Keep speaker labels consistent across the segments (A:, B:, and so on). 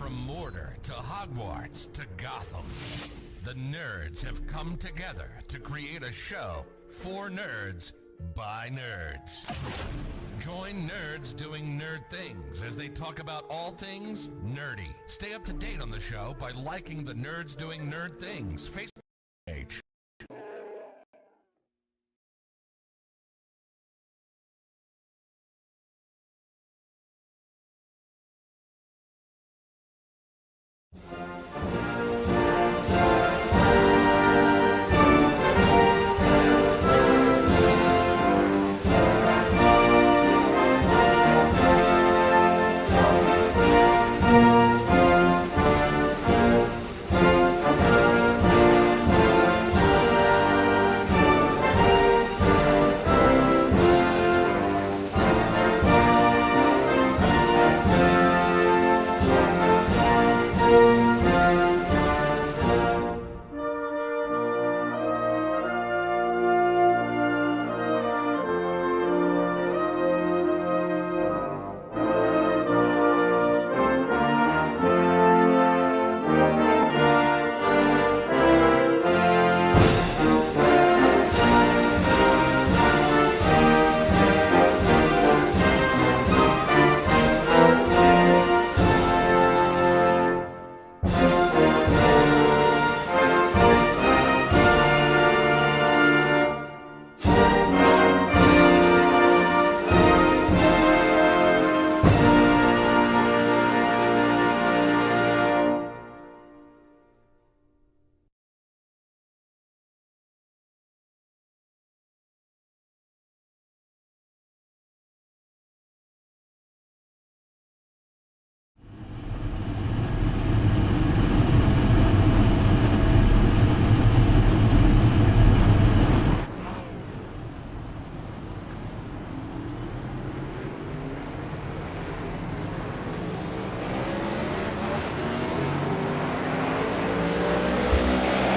A: From Mordor to Hogwarts to Gotham, the nerds have come together to create a show for nerds by nerds. Join nerds doing nerd things as they talk about all things nerdy. Stay up to date on the show by liking the Nerds Doing Nerd Things Facebook page.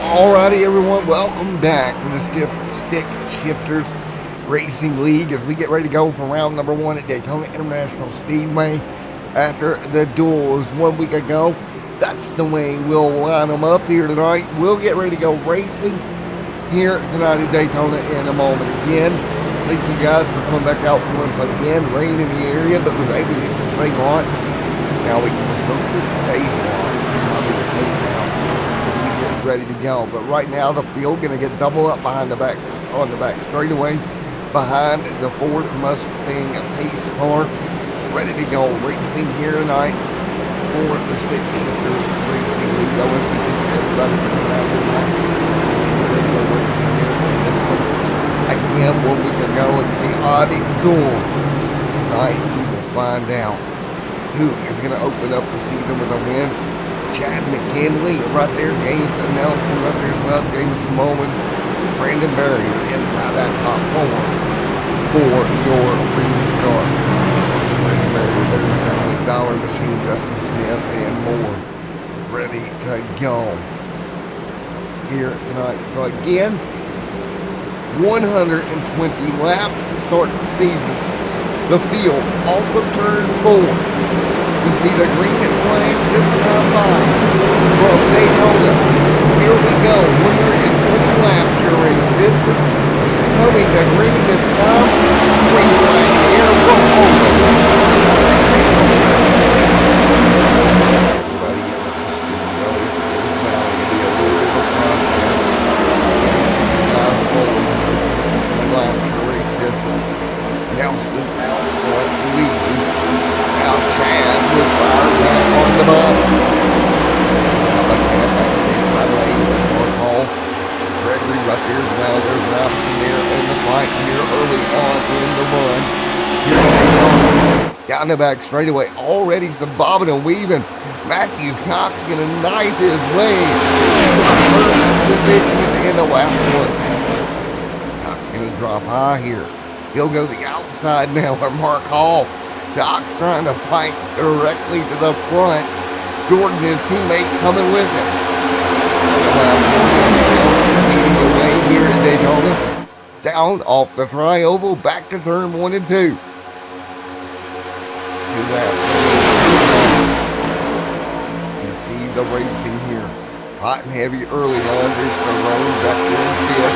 B: Alrighty, everyone, welcome back to the Stick Shifters Racing League as we get ready to go for round number 1 at Daytona International Speedway. After the duels 1 week ago, that's the way we'll line them up here tonight. We'll get ready to go racing here tonight at Daytona in a moment again. Thank you guys for coming back out once again. Rain in the area, but was able to get this thing launched. Now we can start the stage launch. Probably the stage now as we get ready to go. But right now the field going to get double up behind the back on the back straightaway behind the Ford Mustang pace car. Ready to go racing here tonight for the Stick Shifters Racing League. I want to thank everybody for coming out tonight. Ready to go racing here in this one. Again, 1 week ago, a chaotic duel. Tonight we will find out who is going to open up the season with a win. Chad McKinley right there, James Nelson right there as well, Jameson Moments, Brandon Barrier inside that top 4 for your restart. Brandon Barrier, there's Family Dollar Machine, Justin Smith, and more ready to go here tonight. So again, 120 laps to start the season. The field off of turn 4. You see the green flag just come by from Daytona. Here we go, 120 laps your race distance. Coming to green this time. Green flag here from over. Everybody get with this really. This is now going to be a little bit of a process. One lap your race distance. Nelson out front leading. Now Chad with fire back on the bottom. Now Chad back to the inside lane with North Hall. Gregory right there as well. There's Ralphie there in the fight here early on in the run. Here they go. Down the back straightaway. Already some bobbing and weaving. Matthew Cox going to knife his way. First position in the lap 1. Cox going to drop high here. He'll go the outside now for Mark Hall. Cox trying to fight directly to the front. Jordan, his teammate, coming with him. Leading the way here at Daytona. Down off the tri-oval, back to turn 1 and 2. the racing here. Hot and heavy early on. There's Tyrone back there in fifth.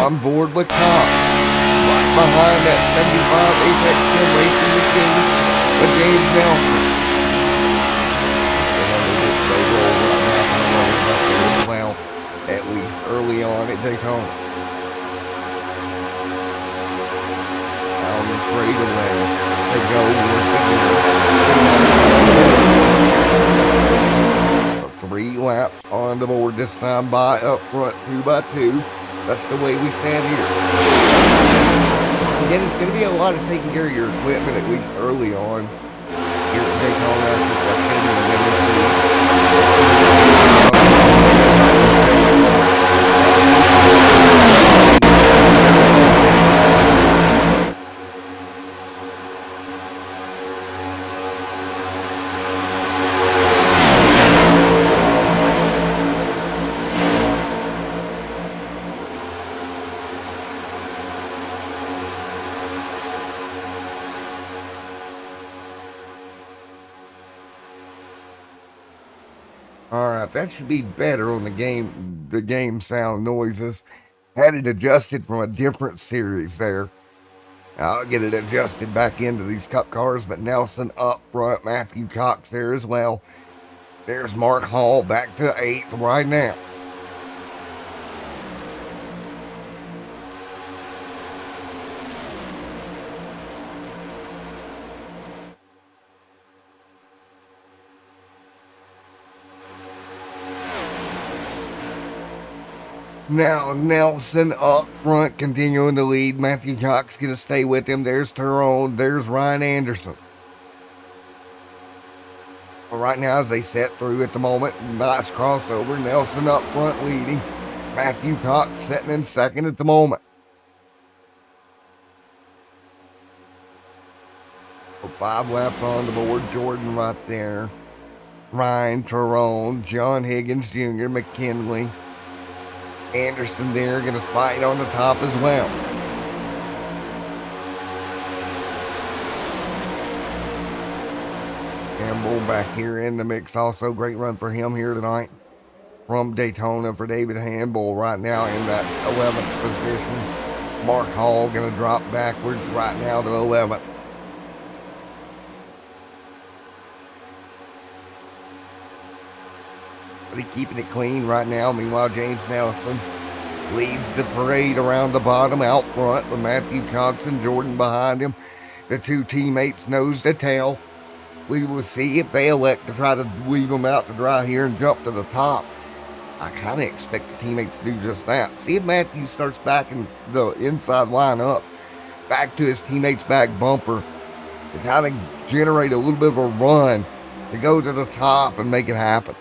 B: On board with Cox. Right behind that 75 Apex Gym racing machine with James Nelson. Well, at least early on at Daytona. Allen straight away to go with the 3 laps on the board this time by up front 2 by 2. That's the way we stand here. Again, it's going to be a lot of taking care of your equipment at least early on here at Daytona. That's going to be a Alright, that should be better on the game sound noises. Had it adjusted from a different series there. I'll get it adjusted back into these Cup cars, but Nelson up front, Matthew Cox there as well. There's Mark Hall back to 8th right now. Now Nelson up front continuing to lead. Matthew Cox going to stay with him. There's Tyrone. There's Ryan Anderson. Well, right now as they set through at the moment, nice crossover. Nelson up front leading. Matthew Cox sitting in second at the moment. 5 laps on the board. Jordan right there. Ryan, Tyrone, John Higgins Jr., McKinley. Anderson there, going to slide on the top as well. Campbell back here in the mix also. Great run for him here tonight from Daytona for David Hamble right now in that 11th position. Mark Hall going to drop backwards right now to 11th. But he's keeping it clean right now. Meanwhile, James Nelson leads the parade around the bottom out front with Matthew Cox and Jordan behind him. The 2 teammates nose to tail. We will see if they elect to try to leave them out to dry here and jump to the top. I kind of expect the teammates to do just that. See if Matthew starts backing the inside line up back to his teammate's back bumper to kind of generate a little bit of a run to go to the top and make it happen.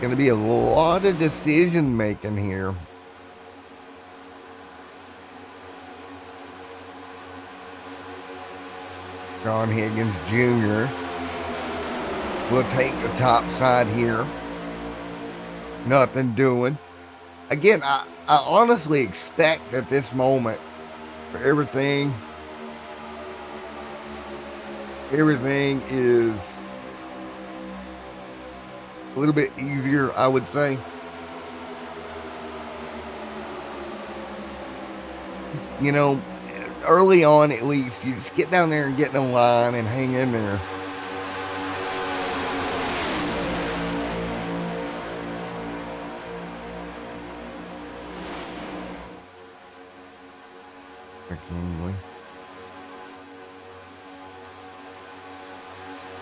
B: Going to be a lot of decision making here. John Higgins Jr. will take the top side here. Nothing doing. Again, I honestly expect at this moment for everything is a little bit easier, I would say. Just, you know, early on at least, you just get down there and get in the line and hang in there. McKinley.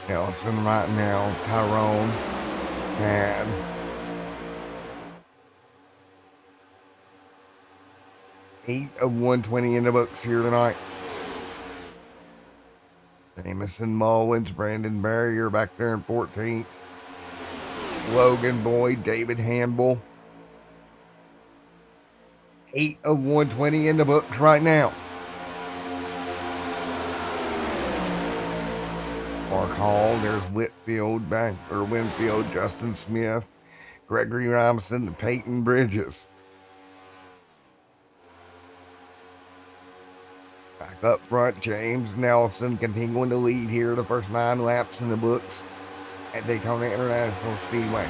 B: Nelson right now, Tyrone. And 8 of 120 in the books here tonight. Jamison Mullins, Brandon Barrier back there in 14th. Logan Boyd, David Hamble. 8 of 120 in the books right now. Mark Mark Hall. There's Winfield, Justin Smith, Gregory Robinson, and Peyton Bridges. Back up front, James Nelson continuing to lead here the first 9 laps in the books at Daytona International Speedway.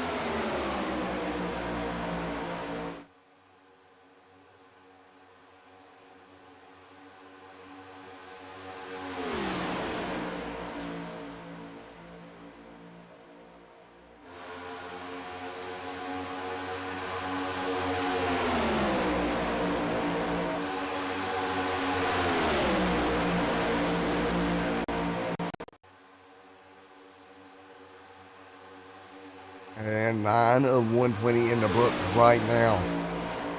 B: And 9 of 120 in the book right now.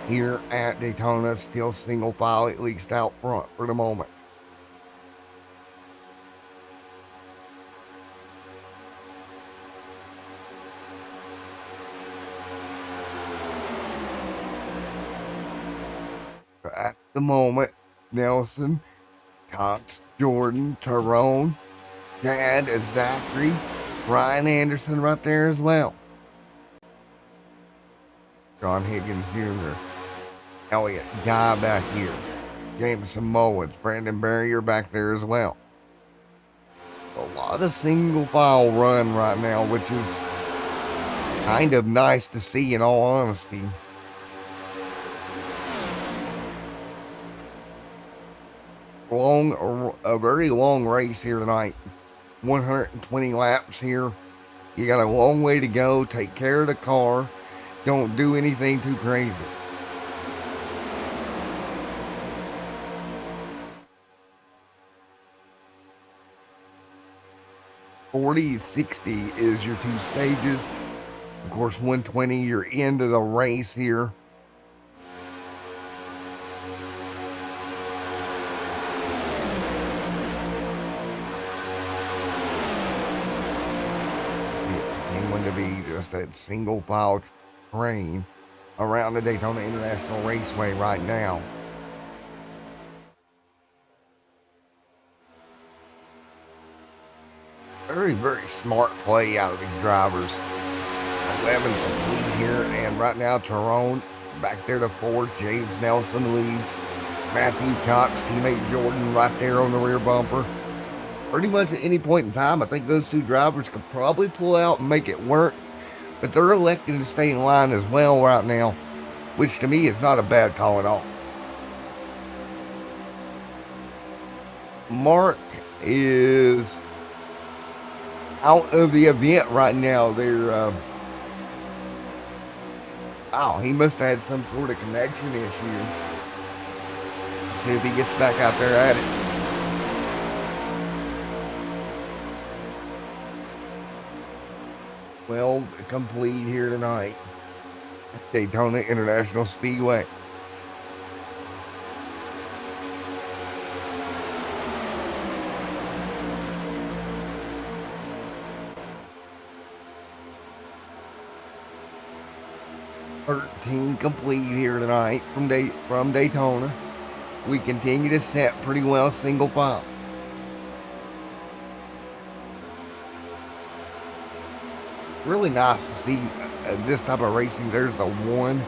B: Here at Daytona, still single file, at least out front for the moment. At the moment, Nelson, Cox, Jordan, Tyrone, Chad, Zachary, Ryan Anderson right there as well. John Higgins Jr., Elliott Guy back here, Jameson Mullins, Brandon Barrier back there as well. A lot of single file run right now, which is kind of nice to see in all honesty. A very long race here tonight. 120 laps here. You got a long way to go. Take care of the car. Don't do anything too crazy. .40, 60 is your 2 stages. Of course, 120, you're into the race here. To be just that single file train around the Daytona International Raceway right now. Very, very smart play out of these drivers. 11 complete here, and right now Tyrone back there to 4th. James Nelson leads. Matthew Cox, teammate Jordan right there on the rear bumper. Pretty much at any point in time, I think those 2 drivers could probably pull out and make it work, but they're elected to stay in line as well right now, which to me is not a bad call at all. Mark is out of the event right now. They're, he must have had some sort of connection issue. See if he gets back out there at it. Well, complete here tonight at Daytona International Speedway. Complete here tonight from Daytona. We continue to set pretty well single file. Really nice to see this type of racing. There's the 1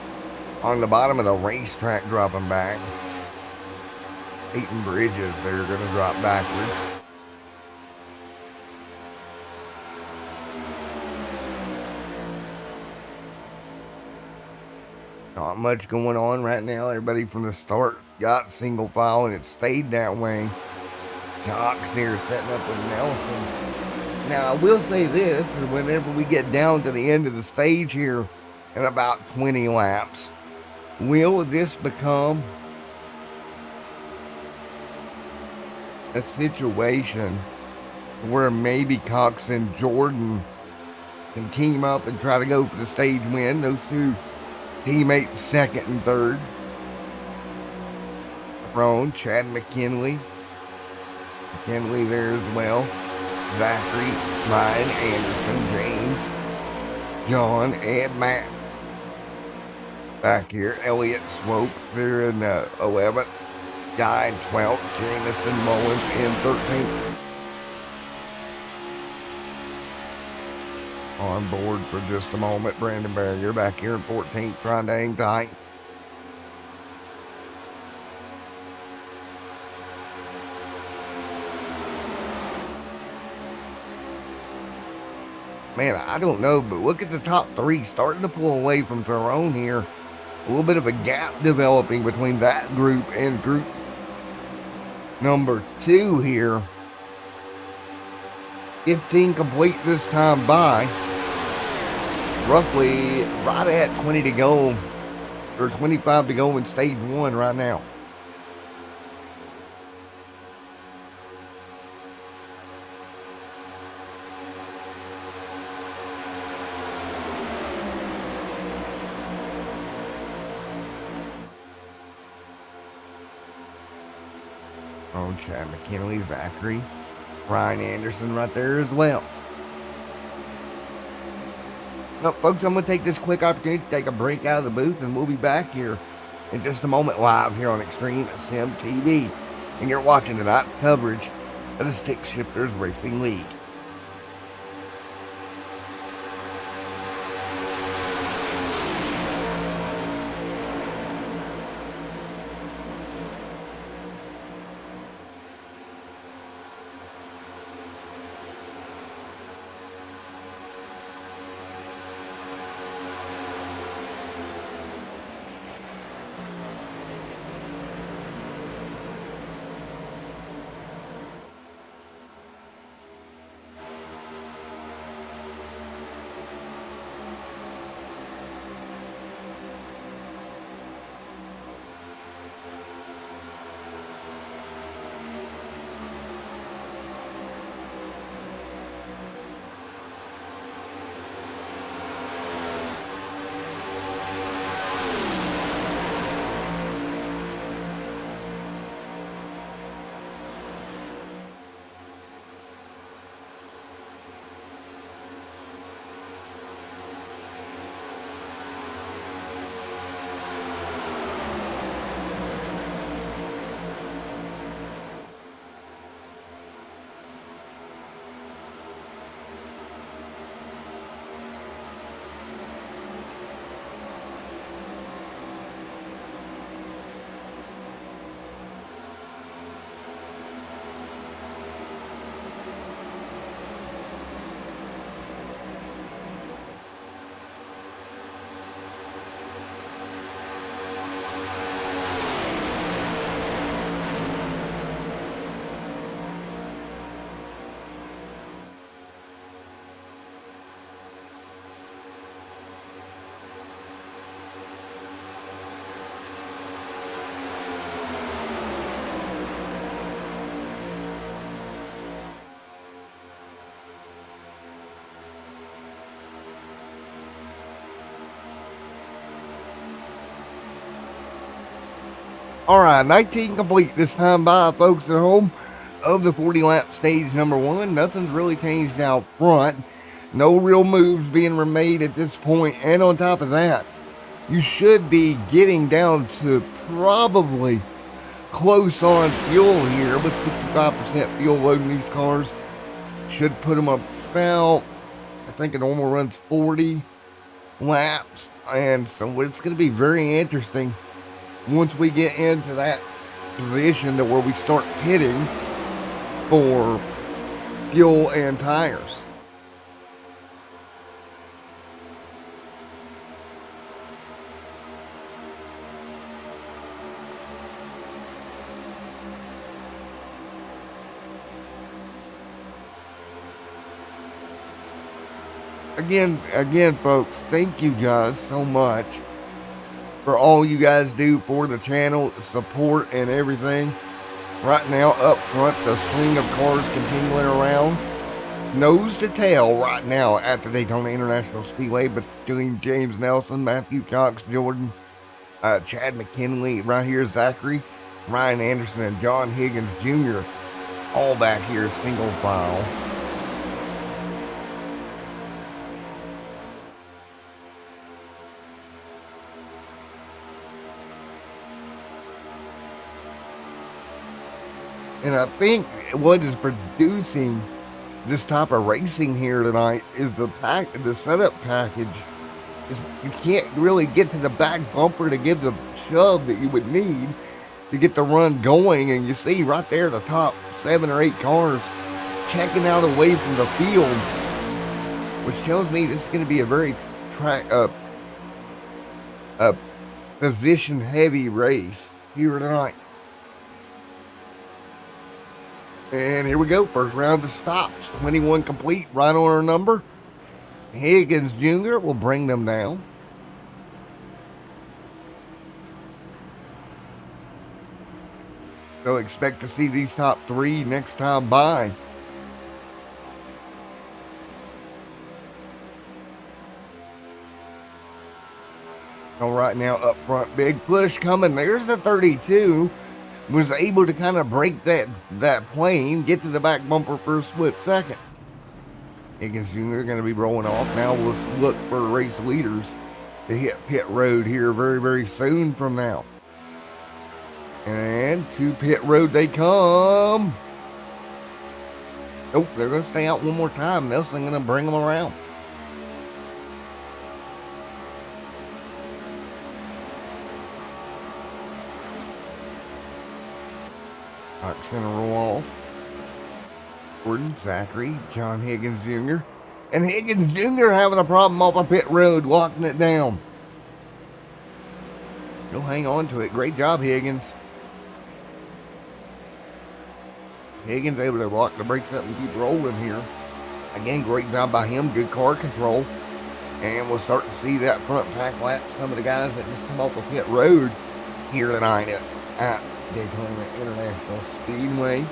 B: on the bottom of the racetrack dropping back. Peyton Bridges, they're going to drop backwards. Not much going on right now. Everybody from the start got single file, and it stayed that way. Cox there setting up with Nelson. Now, I will say this, whenever we get down to the end of the stage here in about 20 laps, will this become a situation where maybe Cox and Jordan can team up and try to go for the stage win? Those 2 teammates, 2nd and 3rd. Roan, Chad McKinley there as well. Zachary, Ryan Anderson, James, John, and Matt. Back here, Elliott Swope there in 11th. Guy in 12th. Jamison Mullins in 13th. on board for just a moment. Brandon Barrier back here in 14th, trying to hang tight. Man, I don't know, but look at the top three starting to pull away from Tyrone here. A little bit of a gap developing between that group and group number 2 here. 15 complete this time by. Roughly right at 20 to go, or 25 to go in stage 1 right now. Oh, Chad McKinley, Zachary, Ryan Anderson right there as well. Well, folks, I'm going to take this quick opportunity to take a break out of the booth, and we'll be back here in just a moment live here on Extreme Sim TV. And you're watching tonight's coverage of the Stick Shifters Racing League. All right, 19 complete this time by folks at home of the 40 lap stage number 1. Nothing's really changed out front. No real moves being made at this point. And on top of that, you should be getting down to probably close on fuel here with 65% fuel load in these cars. Should put them about, I think a normal runs 40 laps. And so it's going to be very interesting once we get into that position to where we start pitting for fuel and tires. Again, folks, thank you guys so much for all you guys do for the channel, support and everything. Right now, up front, the string of cars continuing around. Nose to tail right now at the Daytona International Speedway between James Nelson, Matthew Cox, Jordan, Chad McKinley, right here, Zachary, Ryan Anderson, and John Higgins Jr. all back here single file. And I think what is producing this type of racing here tonight is the setup package. You can't really get to the back bumper to give the shove that you would need to get the run going. And you see right there the top 7 or 8 cars checking out away from the field, which tells me this is going to be a very position heavy race here tonight. And here we go, first round of stops, 21 complete, right on our number. Higgins Jr. will bring them down. So expect to see these top 3 next time by. So right now up front, big push coming. There's the 32. Was able to kind of break that plane, get to the back bumper for a split second. Higgins Jr. going to be rolling off. Now we'll look for race leaders to hit pit road here very, very soon from now. And to pit road they come. Nope, they're going to stay out one more time. Nelson going to bring them around. It's going to roll off. Gordon, Zachary, John Higgins Jr. And Higgins Jr. having a problem off a pit road, locking it down. He'll hang on to it. Great job, Higgins. Higgins able to lock the brakes up and keep rolling here. Again, great job by him. Good car control. And we'll start to see that front pack lap. Some of the guys that just come off the pit road here tonight at Daytona International Speedway.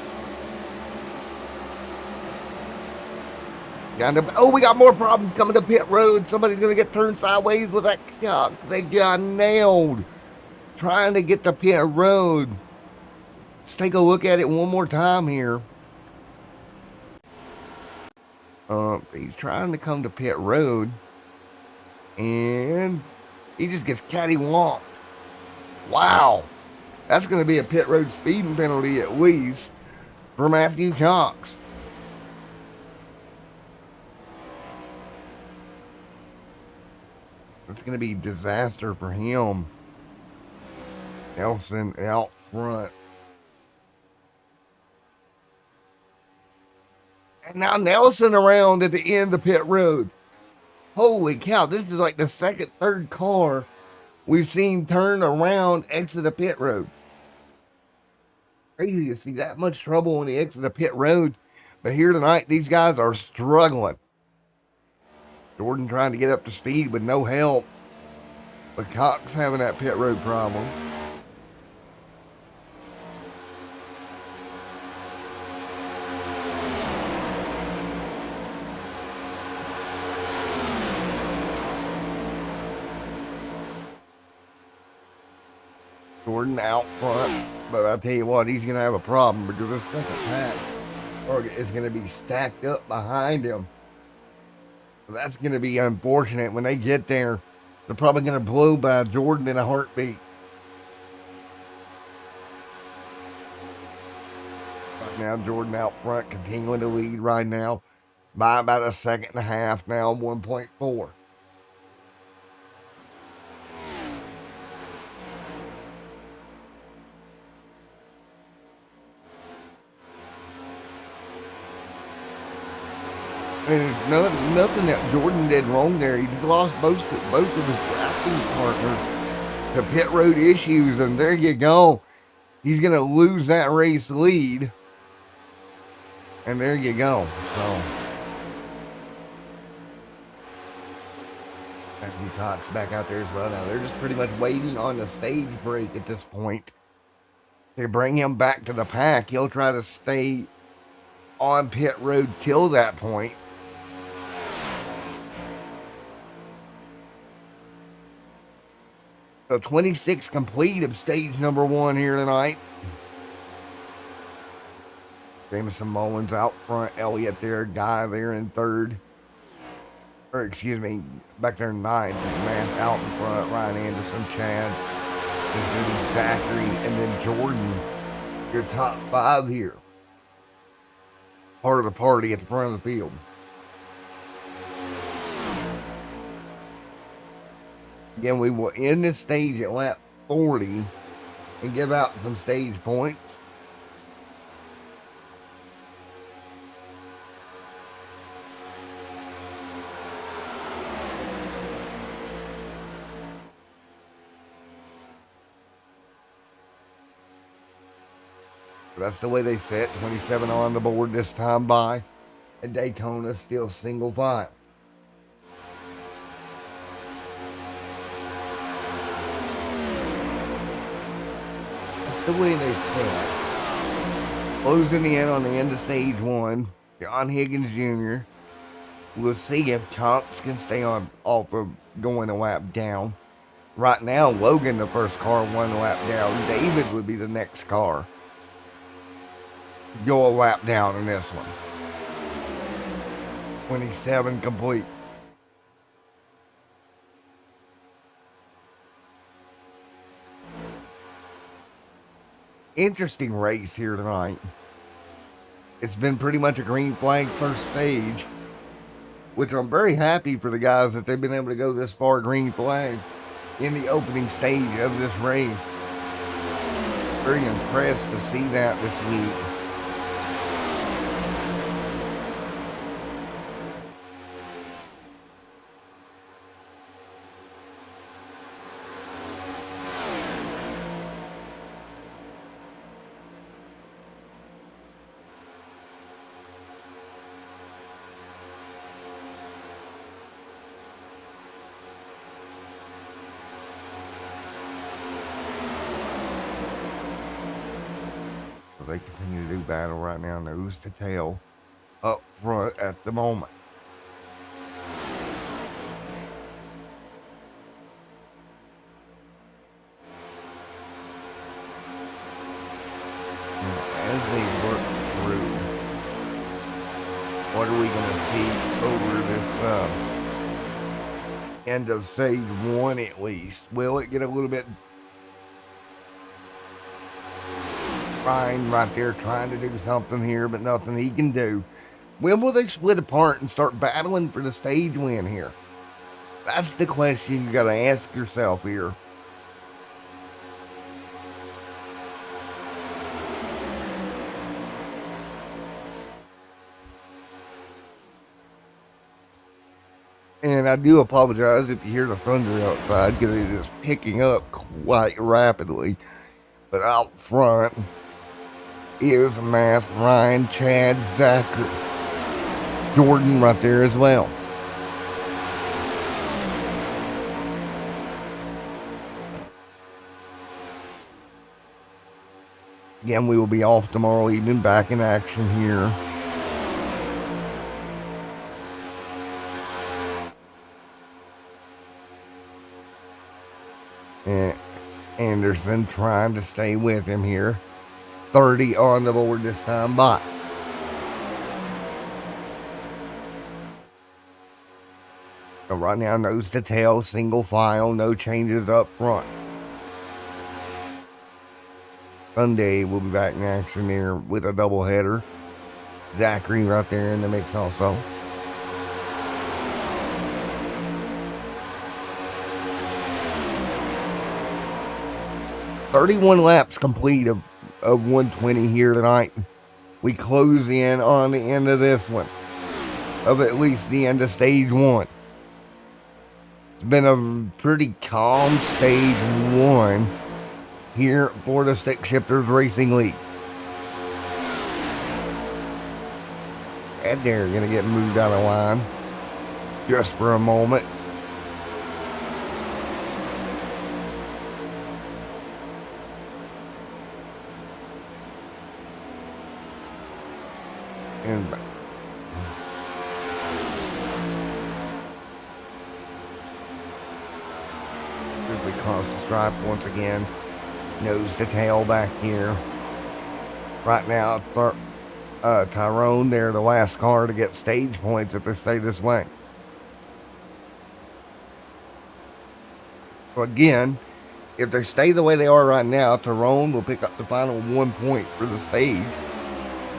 B: We got more problems coming to pit road. Somebody's going to get turned sideways with that cuck. They got nailed trying to get to pit road. Let's take a look at it one more time here. He's trying to come to pit road, and he just gets cattywamped. Wow. That's going to be a pit road speeding penalty at least for Matthew Cox. It's going to be disaster for him. Nelson out front. And now Nelson around at the end of pit road. Holy cow, this is like the second, third car we've seen turn around, exit the pit road. Crazy to see that much trouble when they exit the pit road. But here tonight, these guys are struggling. Jordan trying to get up to speed with no help. But Cox having that pit road problem. Jordan out front, but I'll tell you what, he's going to have a problem because this second pack is going to be stacked up behind him. So that's going to be unfortunate. When they get there, they're probably going to blow by Jordan in a heartbeat. Right now, Jordan out front, continuing to lead right now by about a second and a half now, 1.4. And it's nothing that Jordan did wrong there. He just lost both of his drafting partners to pit road issues, and there you go. He's going to lose that race lead. And there you go. So, Matthew Cox back out there as well. Now, they're just pretty much waiting on the stage break at this point. They bring him back to the pack. He'll try to stay on pit road till that point. So 26 complete of stage number 1 here tonight. Jameson Mullins out front. Elliott there. Guy there in third. Or excuse me, back there in ninth. Man out in front. Ryan Anderson, Chad. There's going to be Zachary and then Jordan. Your top 5 here. part of the party at the front of the field. Again, we will end this stage at lap 40 and give out some stage points. That's the way they set 27 on the board this time by. At Daytona, still single file. That's the way they set. Closing in on the end of stage 1, John Higgins Jr. We'll see if Chunks can stay off of going a lap down. Right now, Logan, the first car, 1 lap down. David would be the next car. Go a lap down in this one. 27 complete. Interesting race here tonight. It's been pretty much a green flag first stage, which I'm very happy for the guys that they've been able to go this far green flag in the opening stage of this race. Very impressed to see that this week. They continue to do battle right now, nose to tail, up front at the moment. As they work through, what are we going to see over this end of stage 1 at least? Will it get a little bit right there trying to do something here, but nothing he can do? When will they split apart and start battling for the stage win here? That's the question you got to ask yourself here. And I do apologize if you hear the thunder outside, because it is picking up quite rapidly. But out front is Math, Ryan, Chad, Zachary, Jordan right there as well. Again, we will be off tomorrow evening, back in action here. And Anderson trying to stay with him here. 30 on the board this time by. So right now, nose to tail, single file, no changes up front. Sunday we'll be back in action here with a doubleheader. Zachary right there in the mix also. "31 laps complete of 120 here tonight. We close in on the end of this one, of at least the end of stage 1. It's been a pretty calm stage 1 here for the Stick Shifters Racing League. And they're going to get moved out of line just for a moment. And quickly cross the stripe once again. Nose to tail back here. Right now, Tyrone, they're the last car to get stage points if they stay this way. So again, if they stay the way they are right now, Tyrone will pick up the final 1 point for the stage.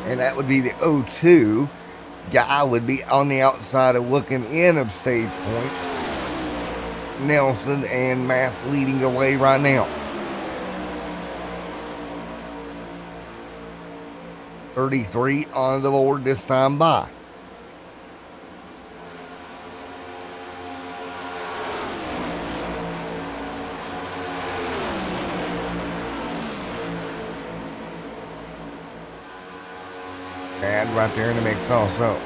B: and that would be the 0-2. Guy would be on the outside of looking in of stage points. Nelson and Math leading the way right now. 33 on the board this time by. And right there in the mix also.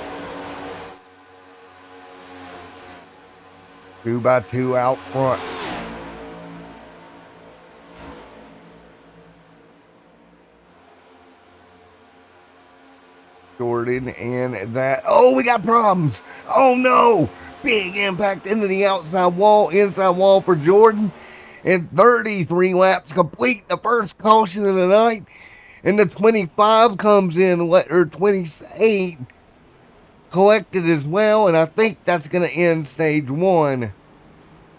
B: 2x2 out front. Jordan and that. Oh, we got problems. Oh no. Big impact into the outside wall, inside wall for Jordan. And 33 laps complete. The first caution of the night. And the 25 comes in, or 28 collected as well. And I think that's going to end stage 1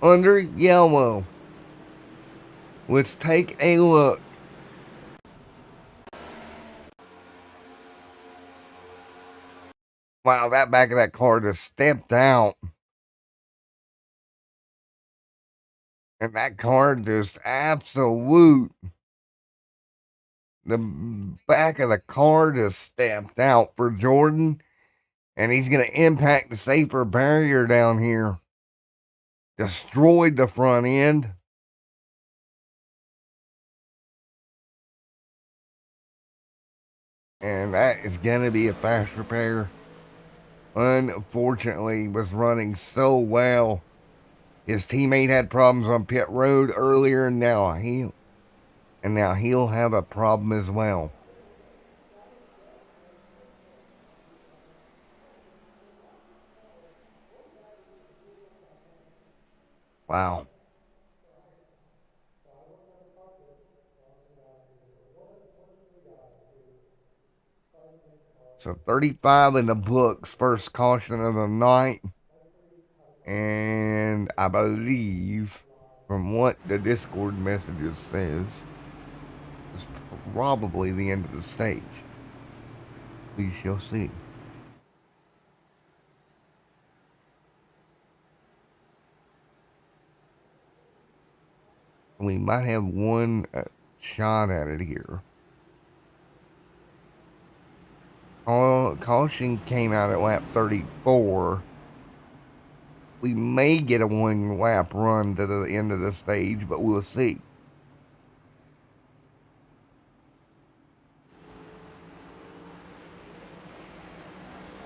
B: under yellow. Let's take a look. Wow, that back of that car just stepped out. And that car just absolute. The back of the car just stepped out for Jordan. And he's going to impact the safer barrier down here. Destroyed the front end. And that is going to be a fast repair. Unfortunately, was running so well. His teammate had problems on pit road earlier, and now he'll have a problem as well. Wow. So 35 in the books, first caution of the night. And I believe, from what the Discord messages says, it's probably the end of the stage. We shall see. We might have one shot at it here. Caution came out at lap 34. We may get a one lap run to the end of the stage, but we'll see.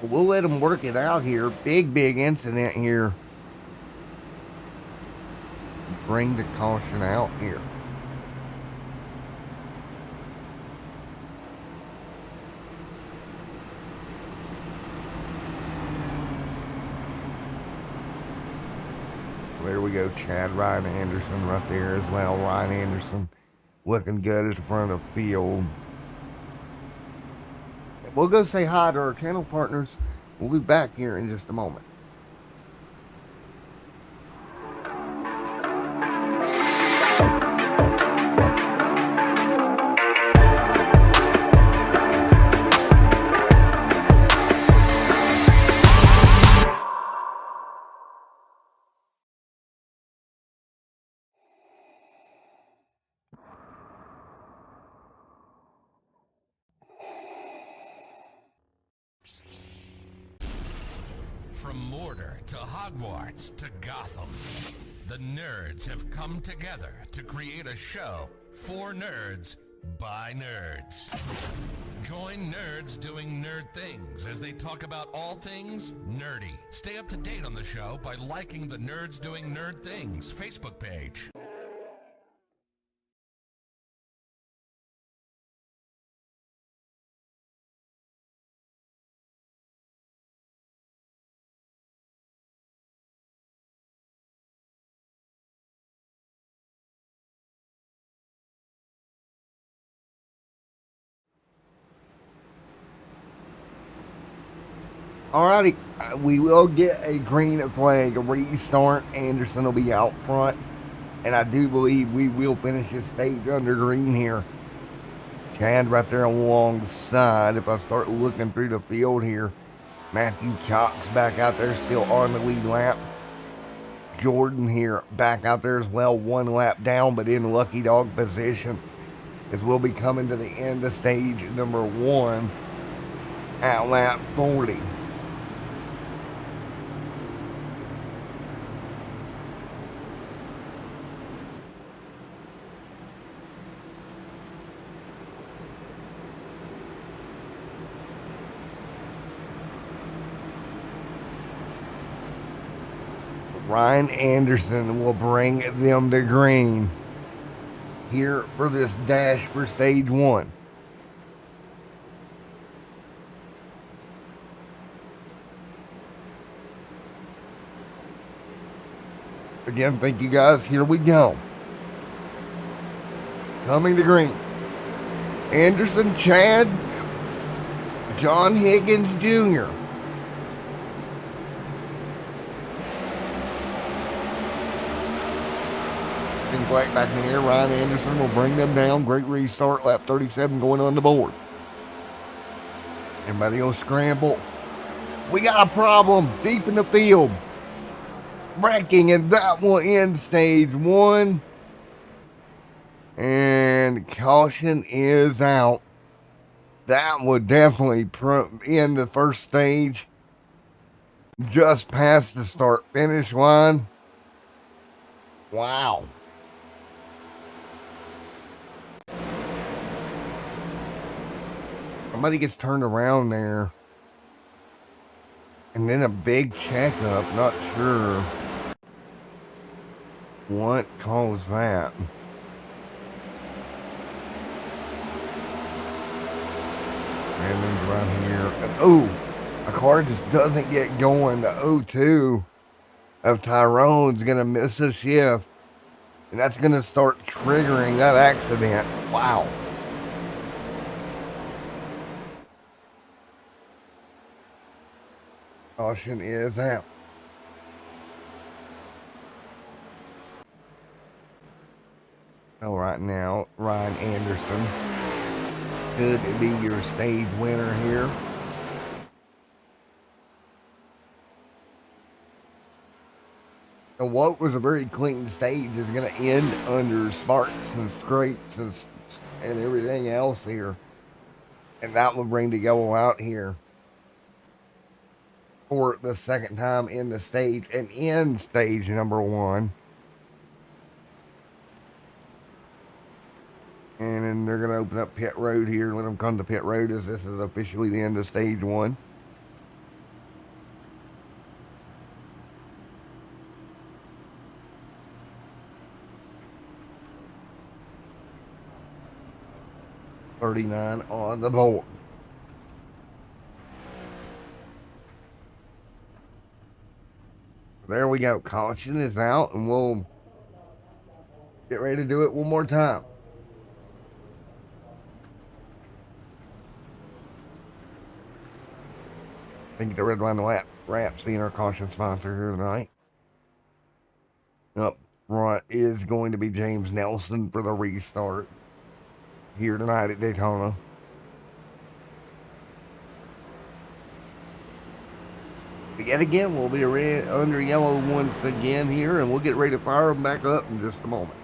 B: We'll let them work it out here. Big incident here. Bring the caution out here. There we go, Chad Ryan Anderson right there as well. Ryan Anderson looking good at the front of the field. We'll go say hi to our channel partners. We'll be back here in just a moment.
A: From Mordor to Hogwarts to Gotham, the nerds have come together to create a show for nerds by nerds. Join nerds doing nerd things as they talk about all things nerdy. Stay up to date on the show by liking the Nerds Doing Nerd Things Facebook page.
B: Alrighty, we will get a green flag restart. Anderson will be out front, and I do believe we will finish this stage under green here. Chad right there alongside. If I start looking through the field here, Matthew Cox back out there still on the lead lap. Jordan here back out there as well, 1 lap down, but in lucky dog position, as we'll be coming to the end of stage number 1 at lap 40. Ryan Anderson will bring them to green here for this dash for stage 1. Again, thank you guys. Here we go. Coming to green. Anderson, Chad, John Higgins Jr. Black back in the air. Ryan Anderson will bring them down. Great restart. Lap 37 going on the board. Everybody will scramble. We got a problem deep in the field. Braking, and that will end stage 1. And caution is out. That would definitely end the first stage. Just past the start finish line. Wow. Somebody gets turned around there. And then a big checkup. Not sure what caused that. And then right here. And, oh, a car just doesn't get going. The O2 of Tyrone's going to miss a shift. And that's going to start triggering that accident. Wow. Caution is out. So right now, Ryan Anderson could be your stage winner here. So what was a very clean stage is going to end under sparks and scrapes and everything else here. And that will bring the yellow out here for the second time in the stage and in stage number 1. And then they're going to open up pit road here. Let them come to pit road as this is officially the end of stage 1. $39 on the board. There we go. Caution is out, and we'll get ready to do it one more time. Thank you to Red Wine Wraps being our caution sponsor here tonight. Up front is going to be James Nelson for the restart here tonight at Daytona. Yet again, we'll be under yellow once again here, and we'll get ready to fire them back up in just a moment.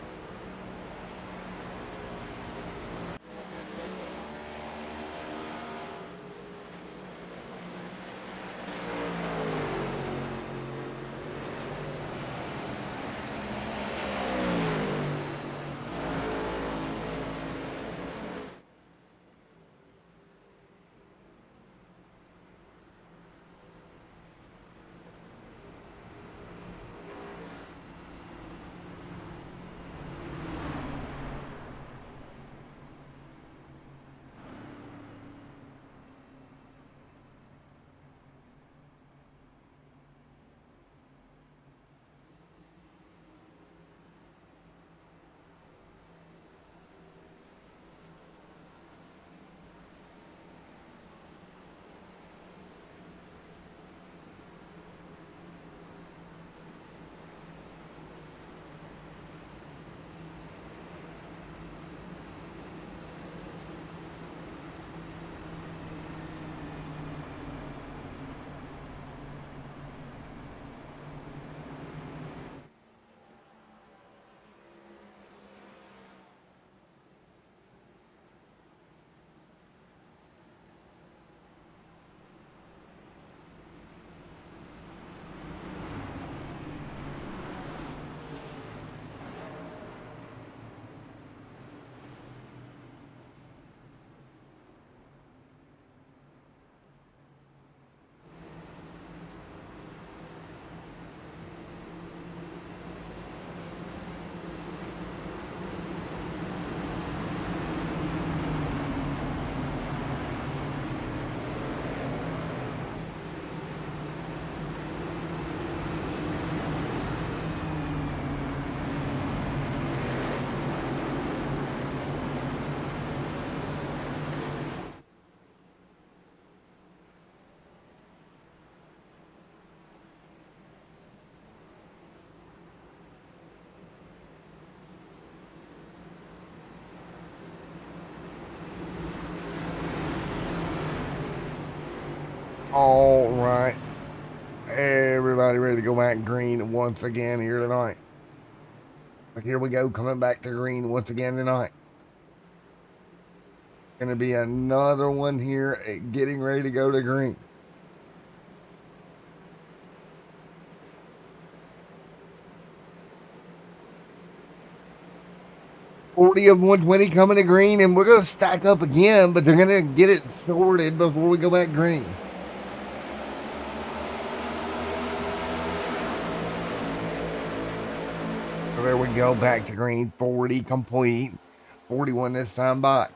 B: All right. Everybody ready to go back green once again here tonight. Here we go, coming back to green once again tonight. Going to be another one here, getting ready to go to green. $40 of 120 coming to green, and we're going to stack up again, but they're going to get it sorted before we go back green. So there we go, back to green, 40 complete, 41 this time by.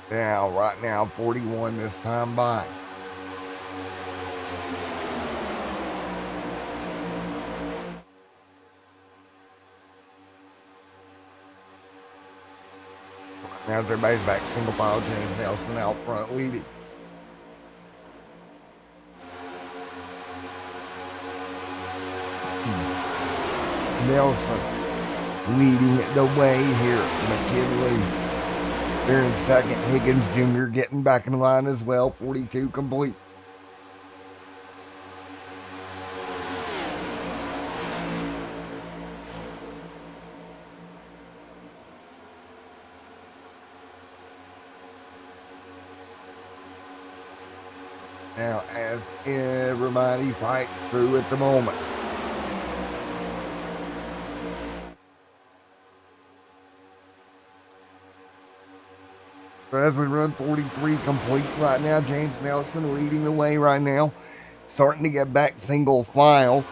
B: Now, right now, 41 this time by. Now everybody's back, single file, James Nelson out front leading. Nelson leading the way here. McKinley there in second. Higgins Jr. getting back in line as well. 42 complete. Now, as everybody fights through at the moment. So as we run 43 complete right now, James Nelson leading the way right now. Starting to get back single file.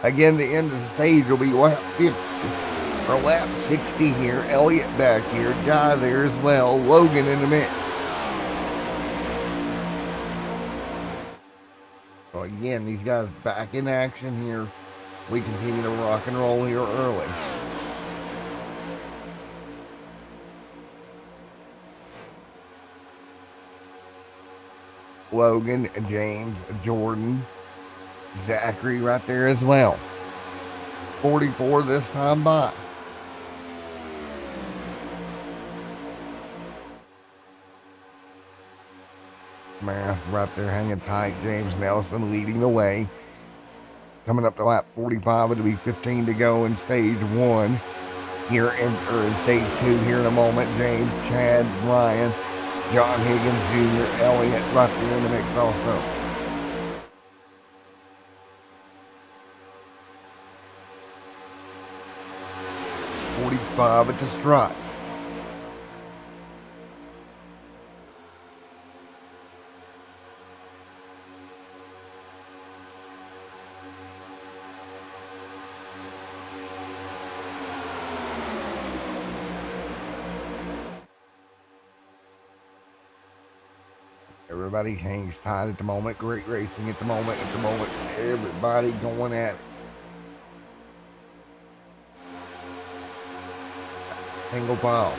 B: Again, the end of the stage will be lap 50. For lap 60 here, Elliott back here, Guy there as well, Logan in the mix. So again, these guys back in action here. We continue to rock and roll here early. Logan, James, Jordan, Zachary right there as well. 44 this time by. Math right there hanging tight. James Nelson leading the way. Coming up to lap 45, it'll be 15 to go in stage 1. Here in stage 2 here in a moment. James, Chad, Ryan, John Higgins Jr., Elliott right there in the mix also. .45 at the strut. Everybody hangs tight at the moment. Great racing at the moment. Everybody going at it. Single file.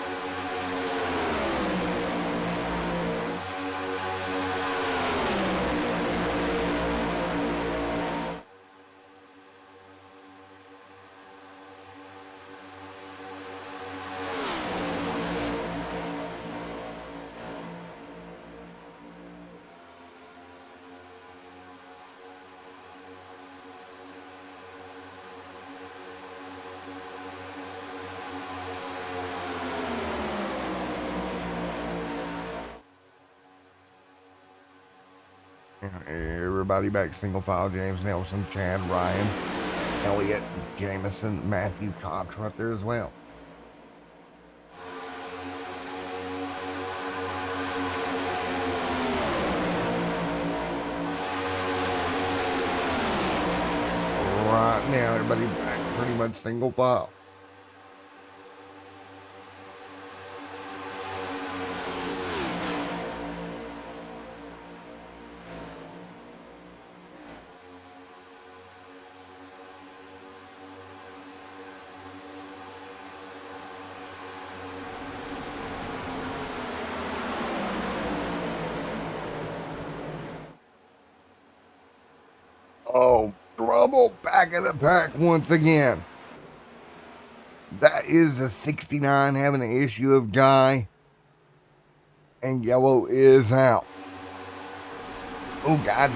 B: Everybody back single file. James Nelson, Chad, Ryan, Elliott, Jamison, Matthew Cox right there as well. Right now, everybody back pretty much single file. Trouble back in the pack once again. That is a 69 having an issue of Guy. And yellow is out. Oh, God.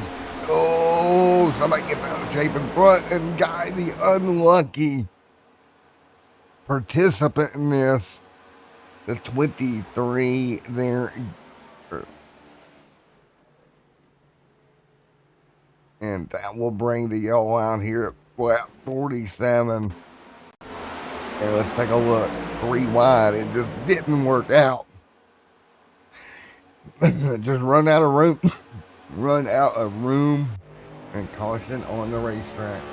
B: Oh, somebody gets out of shape in front. And Guy, the unlucky participant in this. The 23 there. And that will bring the yellow out here at flat 47. And let's take a look. 3 wide. It just didn't work out. Just run out of room. Run out of room. And caution on the racetrack.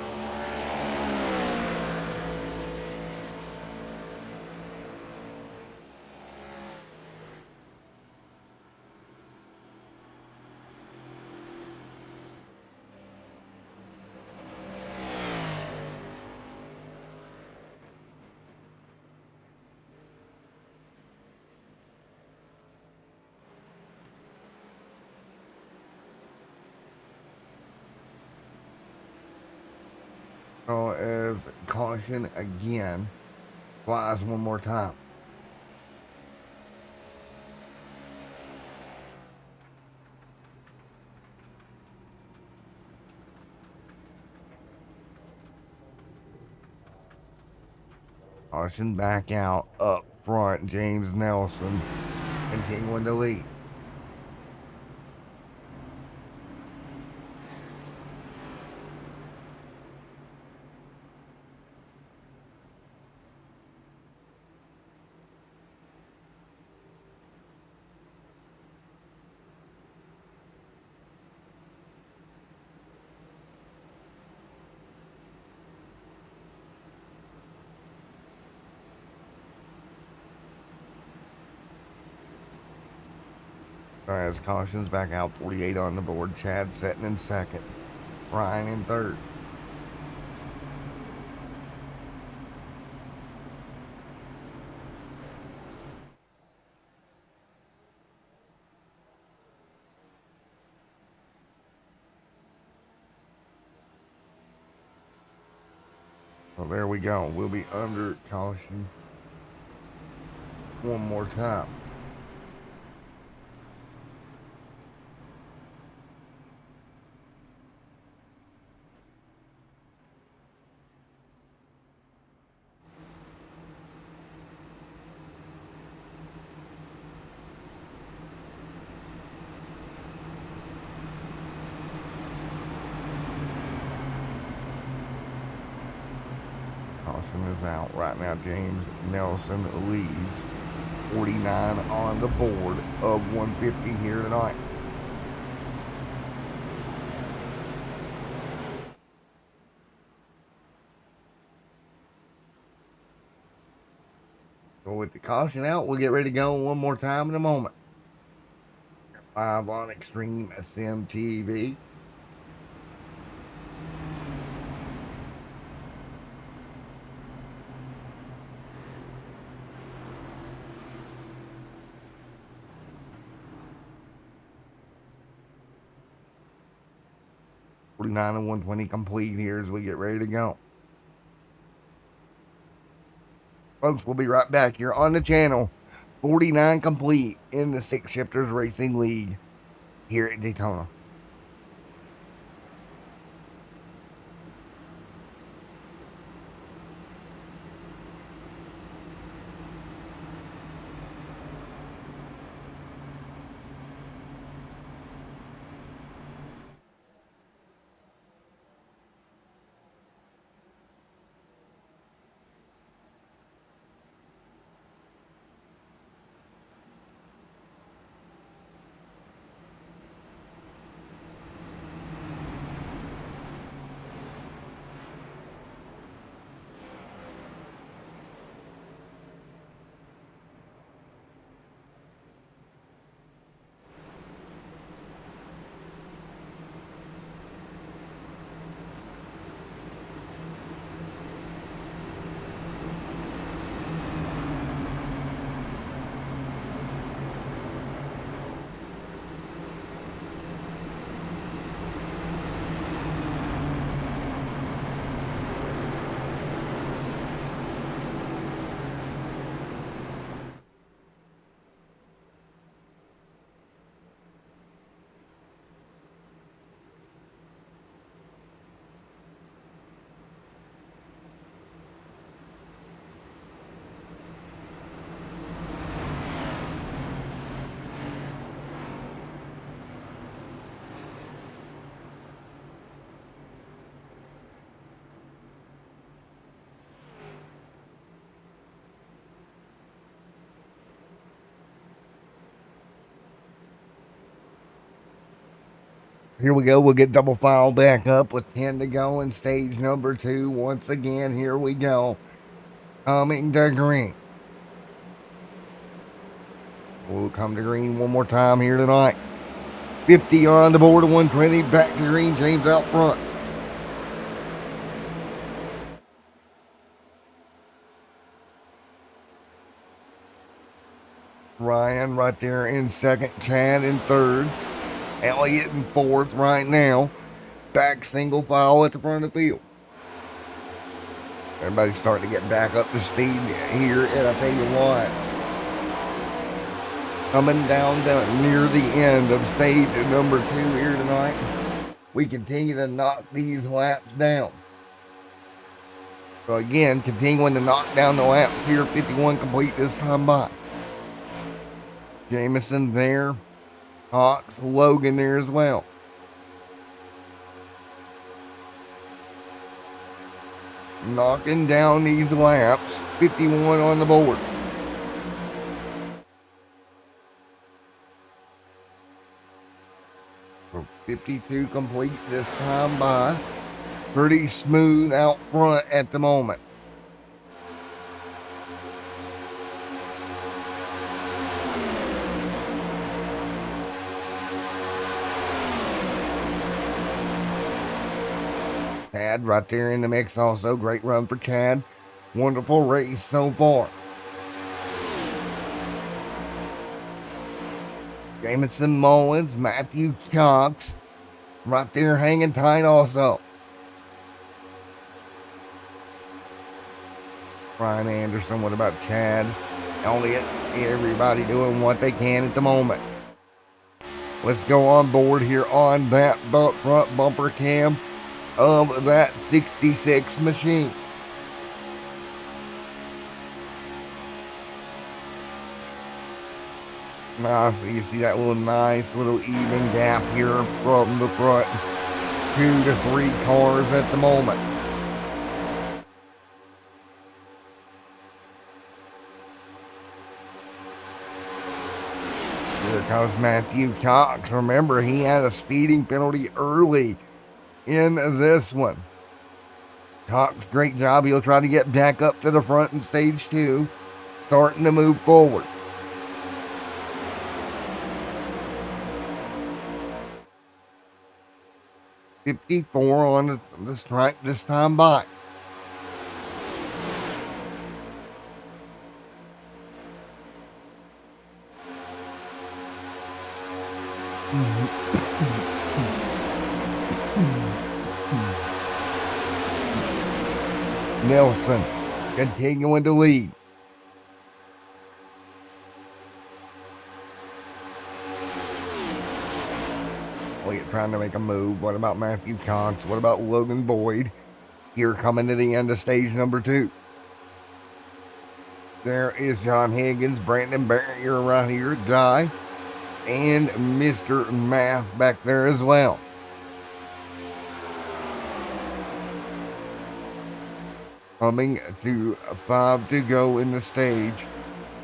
B: As caution again flies one more time. Caution back out up front. James Nelson continuing to lead. As caution's back out, 48 on the board. Chad setting in second. Ryan in third. Well, there we go. We'll be under caution one more time. Caution is out right now. James Nelson leads 49 on the board of 150 here tonight. So with the caution out, we'll get ready to go one more time in a moment. Live on Extreme SMTV. And 120 complete here as we get ready to go. Folks, we'll be right back here on the channel. 49 complete in the Stick Shifters Racing League here at Daytona. Here we go. We'll get double file back up with 10 to go in stage number 2. Once again, here we go. Coming to green. We'll come to green one more time here tonight. 50 on the board of 120. Back to green. James out front. Ryan right there in second. Chad in third. Elliott in fourth right now. Back single file at the front of the field. Everybody's starting to get back up to speed here, and I tell you what, coming down to near the end of stage number 2 here tonight, we continue to knock these laps down. So again, continuing to knock down the laps here, 51 complete this time by. Jameson there, Hawks, Logan there as well. Knocking down these laps, 51 on the board. So 52 complete this time by. Pretty smooth out front at the moment. Chad right there in the mix also. Great run for Chad. Wonderful race so far. Jameson Mullins, Matthew Cox right there hanging tight also. Ryan Anderson, what about Chad? Elliott, everybody doing what they can at the moment. Let's go on board here on that front bumper cam of that 66 machine. Now, so you see that nice little even gap here from the front 2 to 3 cars at the moment. Here comes Matthew Cox. Remember, he had a speeding penalty early in this one. Cox, great job. He'll try to get back up to the front in stage 2, starting to move forward. .54 on the strike this time by. Nelson continuing to lead. Elliott trying to make a move. What about Matthew Cox? What about Logan Boyd? Here coming to the end of stage number 2. There is John Higgins, Brandon Barrier right here, Guy, and Mr. Math back there as well. Coming to 5 to go in the stage.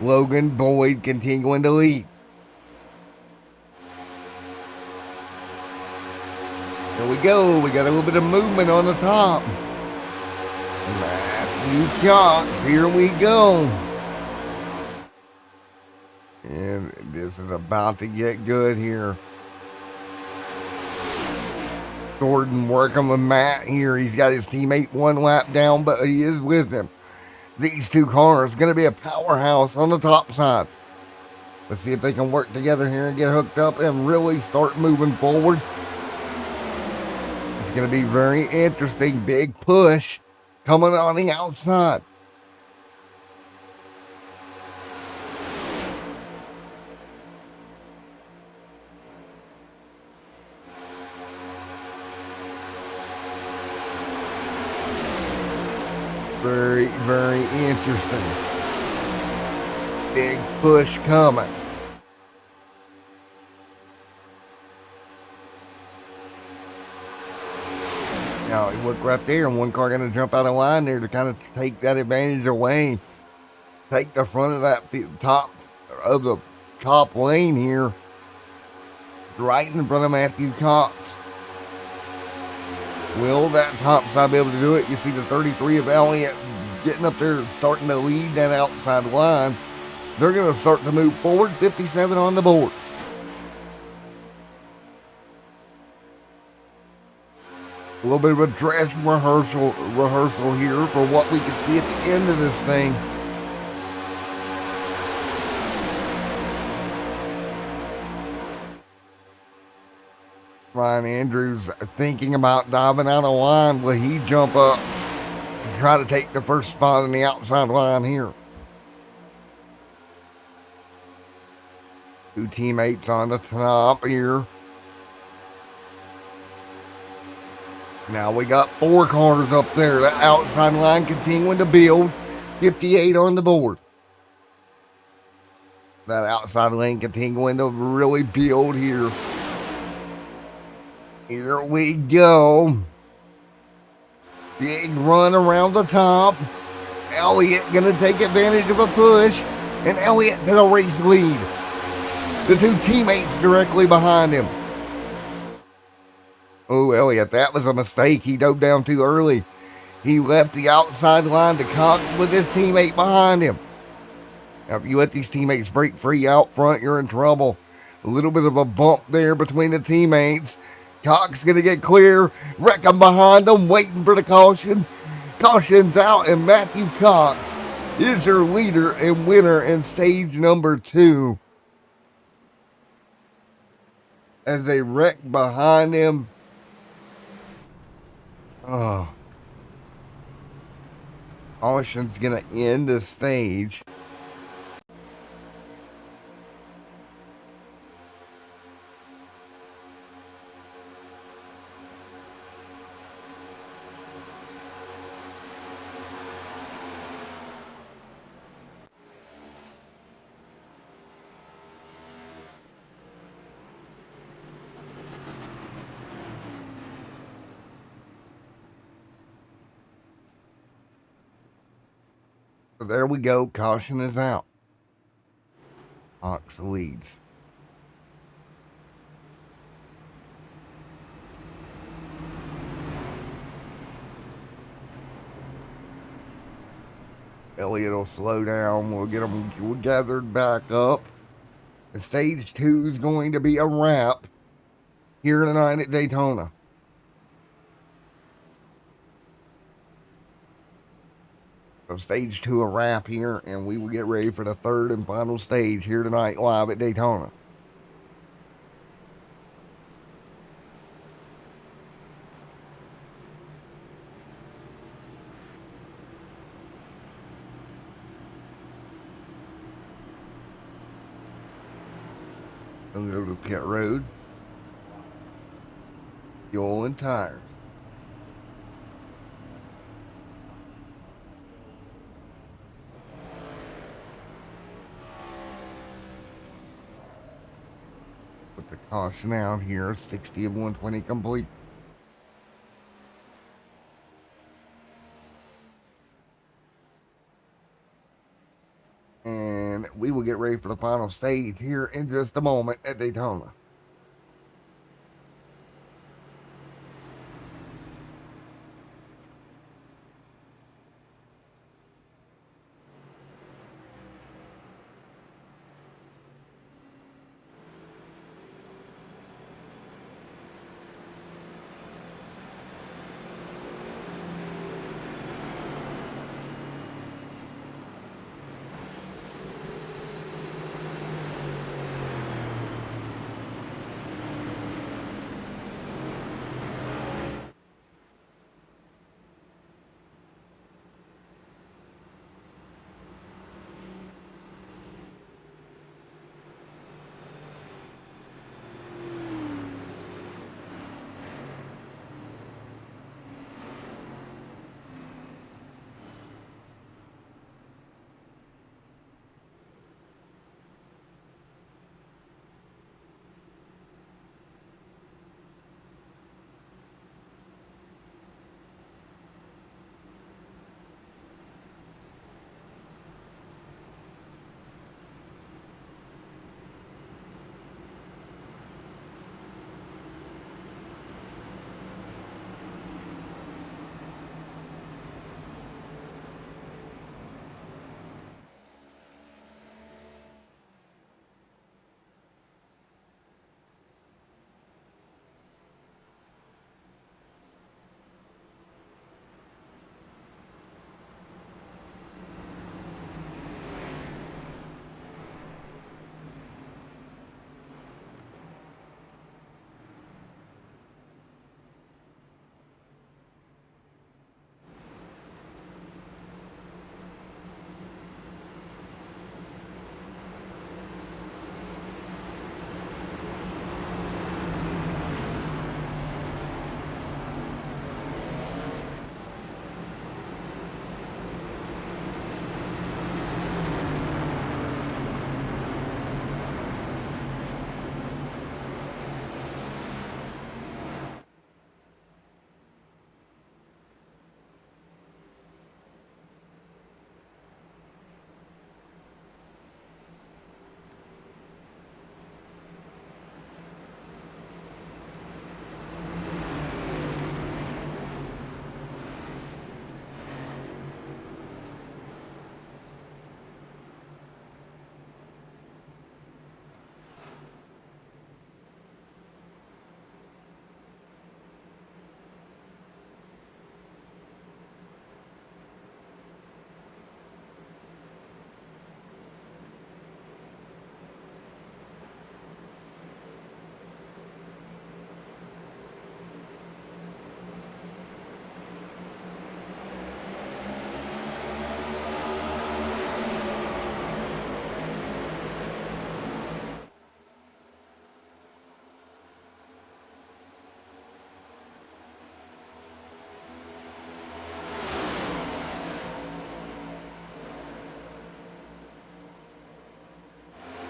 B: Logan Boyd continuing to lead. Here we go. We got a little bit of movement on the top. Matthew Cox. Here we go. And this is about to get good here. Jordan working with Matt here. He's got his teammate 1 lap down, but he is with him. These 2 cars going to be a powerhouse on the top side. Let's see if they can work together here and get hooked up and really start moving forward. It's going to be very interesting. Big push coming on the outside. Very, very interesting. Big push coming. Now, look right there, and one car going to jump out of line there to kind of take that advantage away. Take the front of that top lane here. Right in front of Matthew Cox. Will that top side be able to do it? You see the 33 of Elliott getting up there, starting to lead that outside line. They're going to start to move forward. 57 on the board. A little bit of a dress rehearsal here for what we can see at the end of this thing. Ryan Andrews thinking about diving out of line. Will he jump up to try to take the first spot on the outside line here? Two teammates on the top here. Now we got 4 cars up there. The outside line continuing to build. 58 on the board. That outside lane continuing to really build here. Here we go. Big run around the top. Elliott going to take advantage of a push. And Elliott to the race lead. The two teammates directly behind him. Oh, Elliott, that was a mistake. He dove down too early. He left the outside line to Cox with his teammate behind him. Now, if you let these teammates break free out front, you're in trouble. A little bit of a bump there between the teammates. Cox going to get clear. Wreckham behind them, waiting for the caution. Caution's out, and Matthew Cox is your leader and winner in stage number 2. As they wreck behind him. Oh. Caution's going to end the stage. So there we go. Caution is out. Cox leads. Elliott will slow down. We'll get them gathered back up. And stage 2 is going to be a wrap here tonight at Daytona. So stage 2 a wrap here, and we will get ready for the third and final stage here tonight live at Daytona. We'll go to pit road. Fuel and tires. Put the caution out here. 60 of 120 complete. And we will get ready for the final stage here in just a moment at Daytona.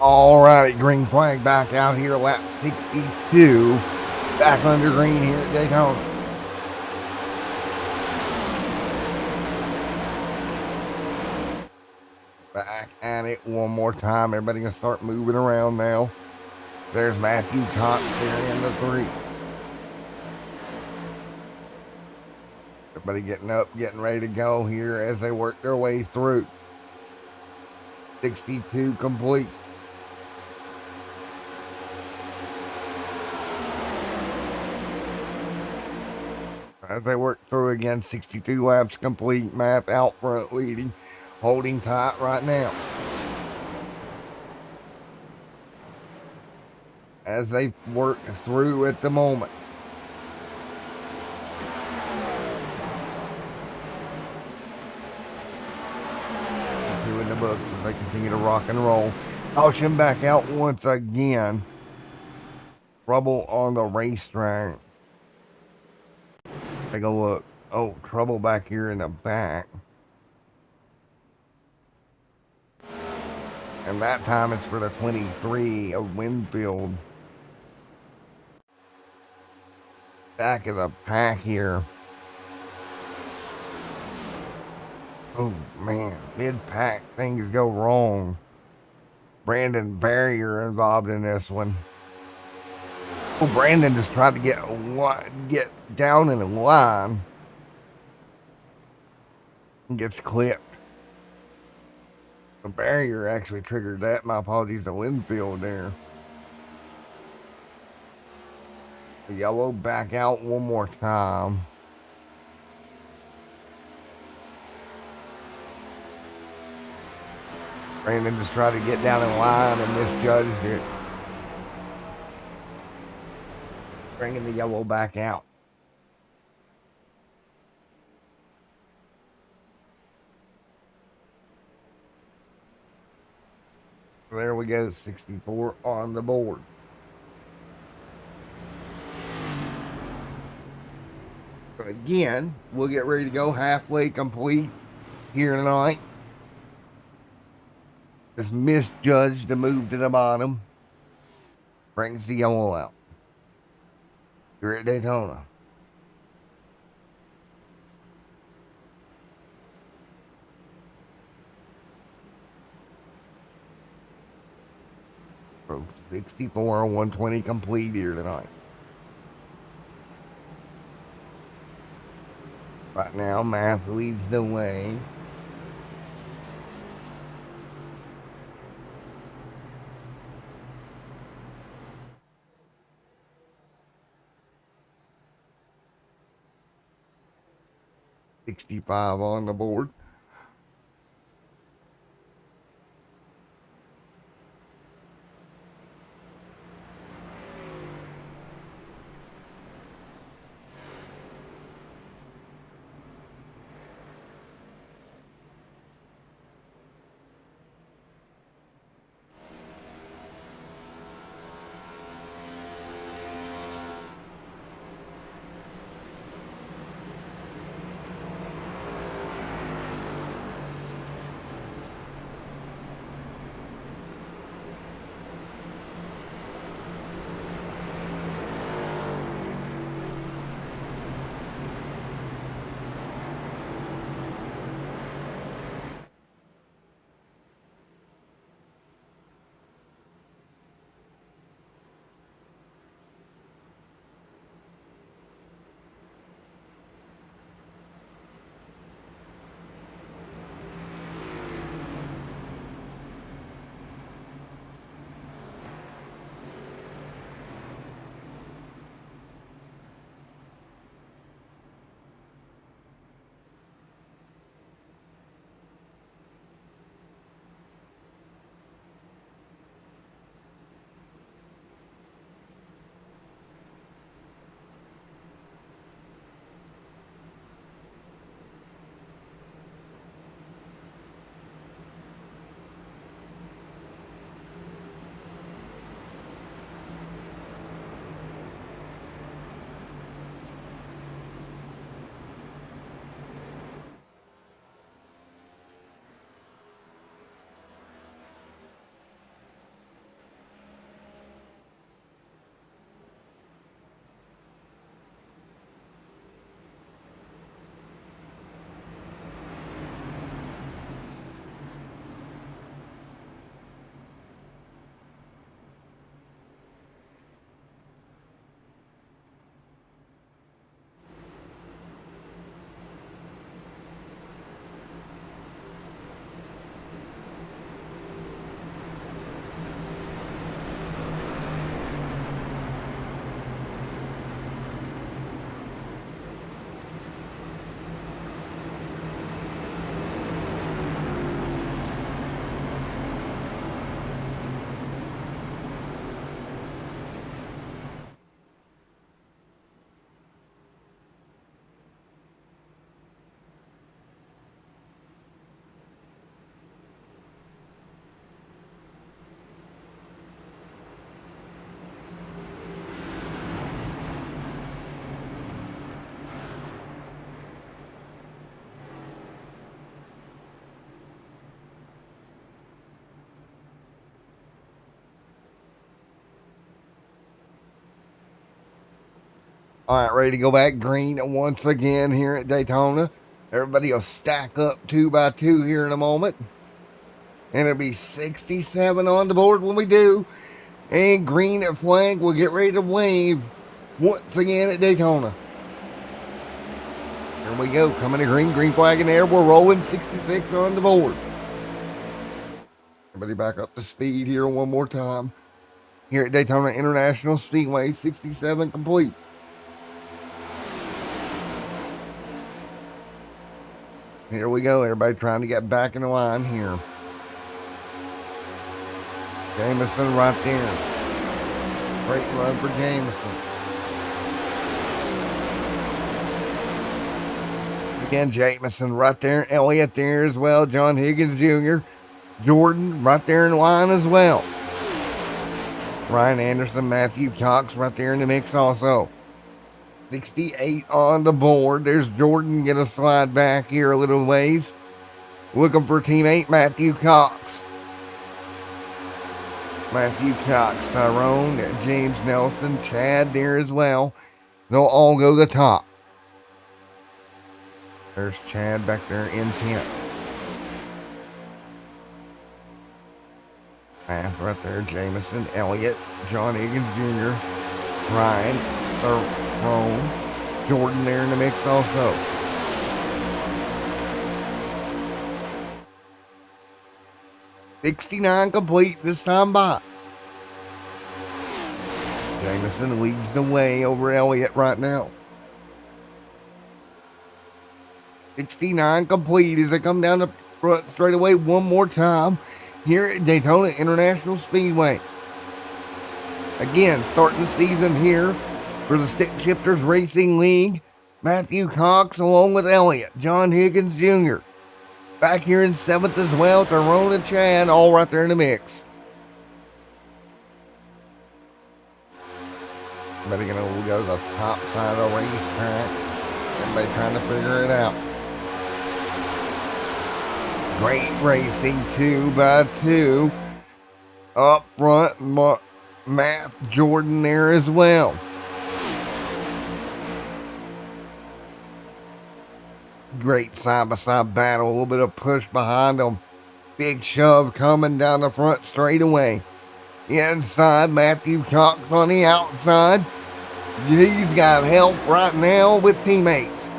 B: Alrighty, green flag back out here, lap 62. Back under green here at Daytona. Back at it one more time. Everybody gonna start moving around now. There's Matthew Cox there in the 3. Everybody getting up, getting ready to go here as they work their way through. 62 complete. As they work through again, 62 laps complete. Matt out front leading, holding tight right now. As they work through at the moment. Two in the books as they continue to rock and roll. Caution back out once again. Trouble on the racetrack. Take a look. Oh, trouble back here in the back. And that time it's for the 23 of Winfield. Back of the pack here. Oh man, mid-pack things go wrong. Brandon Barrier involved in this one. Oh, Brandon just tried to get down in the line. And gets clipped. The Barrier actually triggered that. My apologies to Winfield there. The yellow back out one more time. Brandon just tried to get down in line and misjudged it. Bringing the yellow back out. There we go, 64 on the board. Again, we'll get ready to go halfway complete here tonight. Just misjudged the move to the bottom. Brings the yellow out. You're at Daytona. Folks, 64 120 complete here tonight. Right now, Math leads the way. $65 on the board. All right, ready to go back green once again here at Daytona. Everybody will stack up 2 by 2 here in a moment. And it'll be 67 on the board when we do. And green at flag will get ready to wave once again at Daytona. Here we go, coming to green flag in the air. We're rolling 66 on the board. Everybody back up to speed here one more time. Here at Daytona International Speedway, 67 complete. Here we go, everybody trying to get back in the line here. Jamison right there. Great run for Jamison. Again, Jamison right there. Elliott there as well. John Higgins Jr. Jordan right there in line as well. Ryan Anderson, Matthew Cox right there in the mix also. 68 on the board. There's Jordan gonna slide back here a little ways. Looking for teammate Matthew Cox. Matthew Cox, Tyrone, James Nelson, Chad there as well. They'll all go to the top. There's Chad back there in 10th. Math right there, Jamison, Elliott, John Higgins Jr., Ryan, Tyrone, Jordan there in the mix also. $69 complete this time by. Jamison leads the way over Elliott right now. 69 complete as they come down the front straightaway one more time here at Daytona International Speedway. Again, starting the season here for the Stick Shifters Racing League. Matthew Cox along with Elliott, John Higgins Jr. Back here in 7th as well, Tyrone and Chad all right there in the mix. Everybody gonna go to the top side of the racetrack. Everybody trying to figure it out. Great racing 2 by 2. Up front, Matt Jordan there as well. Great side-by-side battle. A little bit of push behind them. Big shove coming down the front straightaway. Inside, Matthew Cox on the outside. He's got help right now with teammates.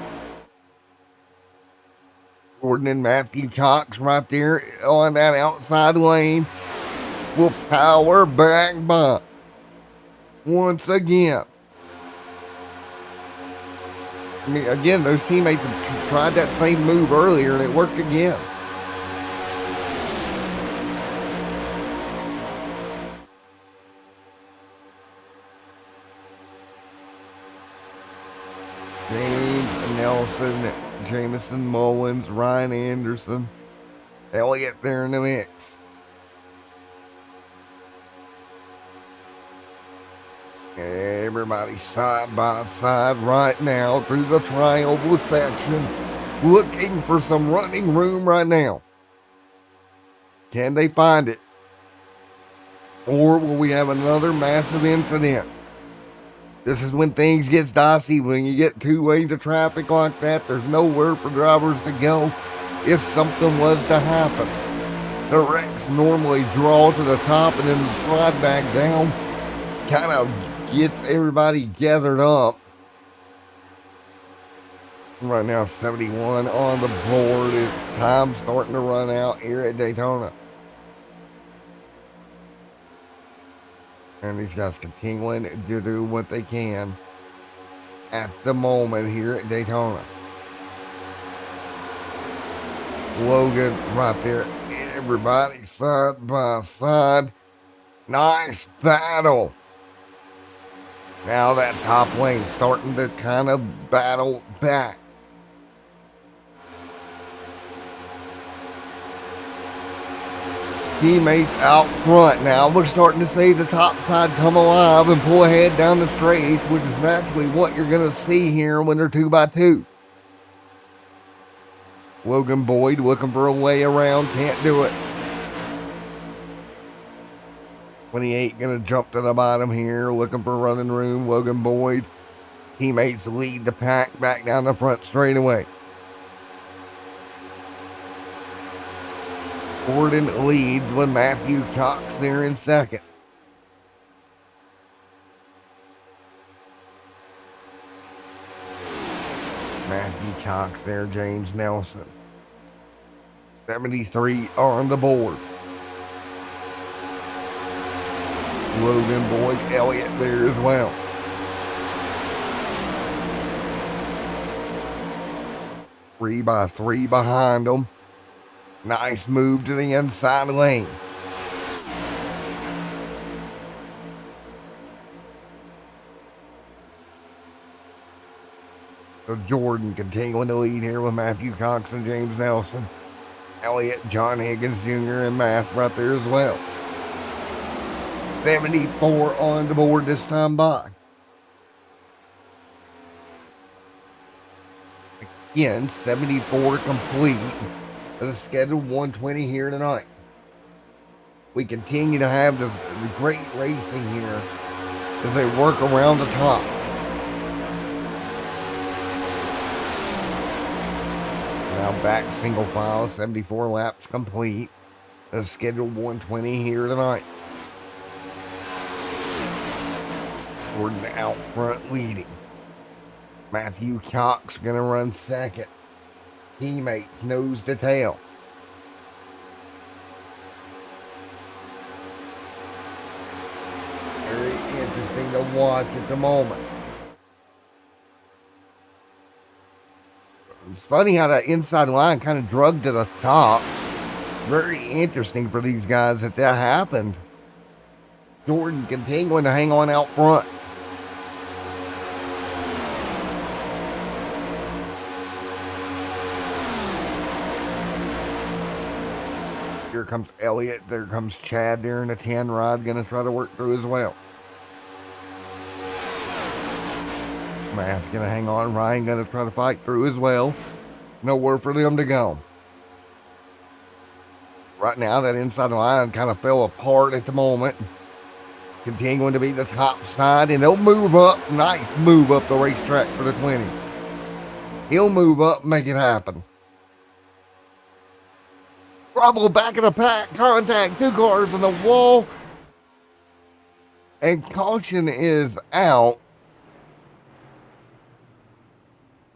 B: Jordan and Matthew Cox right there on that outside lane will power back by once again. I mean, again, those teammates have tried that same move earlier and it worked again. James Nelson, Jamison Mullins, Ryan Anderson, Elliott there in the mix. Everybody side by side right now through the trioval section, looking for some running room right now. Can they find it? Or will we have another massive incident? This is when things get dicey. When you get 2 lanes of traffic like that, there's nowhere for drivers to go if something was to happen. The wrecks normally draw to the top and then slide back down. Kind of gets everybody gathered up. Right now, 71 on the board. Time's starting to run out here at Daytona. And these guys continuing to do what they can at the moment here at Daytona. Logan right there. Everybody side by side. Nice battle. Now that top lane starting to kind of battle back. Teammates out front now. We're starting to see the top side come alive and pull ahead down the straight, which is naturally what you're going to see here when they're 2 by 2. Logan Boyd looking for a way around. Can't do it. 28 going to jump to the bottom here, looking for running room. Logan Boyd Teammates lead the pack back down the front straightaway. Gordon leads with Matthew Cox there in second. Matthew Cox there, James Nelson. 73 on the board. Logan Boyd Elliott there as well. Three by three behind them. Nice move to the inside lane. So Jordan continuing to lead here with Matthew Cox and James Nelson. Elliott, John Higgins Jr. and Math right there as well. 74 on the board this time by. Again, 74 complete for the scheduled 120 here tonight. We continue to have the great racing here as they work around the top. Now back single file, 74 laps complete. The scheduled 120 here tonight. Gordon out front leading. Matthew Cox gonna run second. Teammates nose to tail. Very interesting to watch at the moment. It's funny how that inside line kind of drug to the top. Very interesting for these guys that happened. Jordan continuing to hang on out front. Here comes Elliott. There comes Chad there in the 10 rod. Going to try to work through as well. Matt's going to hang on. Ryan going to try to fight through as well. Nowhere for them to go. Right now, that inside line kind of fell apart at the moment. Continuing to be the top side, and they'll move up. Nice move up the racetrack for the 20. He'll move up and make it happen. Trouble back of the pack. Contact. 2 cars on the wall. And caution is out.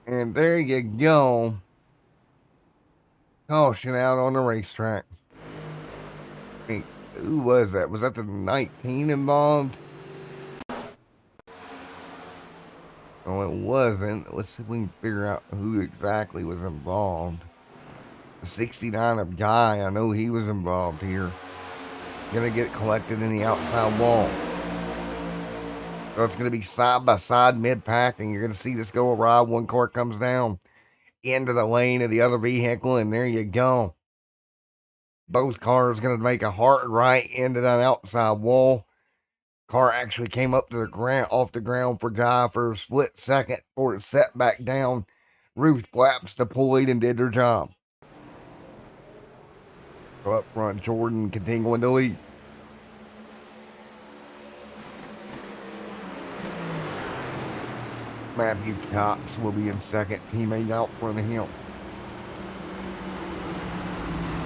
B: And there you go. Caution out on the racetrack. Hey, who was that? Was that the 19 involved? Oh, it wasn't. Let's see if we can figure out who exactly was involved. The 69 of Guy, I know he was involved here. Gonna get collected in the outside wall. So it's gonna be side by side mid-pack, and you're gonna see this go awry. One car comes down into the lane of the other vehicle, and there you go. Both cars gonna make a hard right into that outside wall. Car actually came up to the ground, off the ground for Guy for a split second before it set back down. Roof flaps deployed and did their job. So up front, Jordan continuing to lead. Matthew Cox will be in second. Teammate out front of him.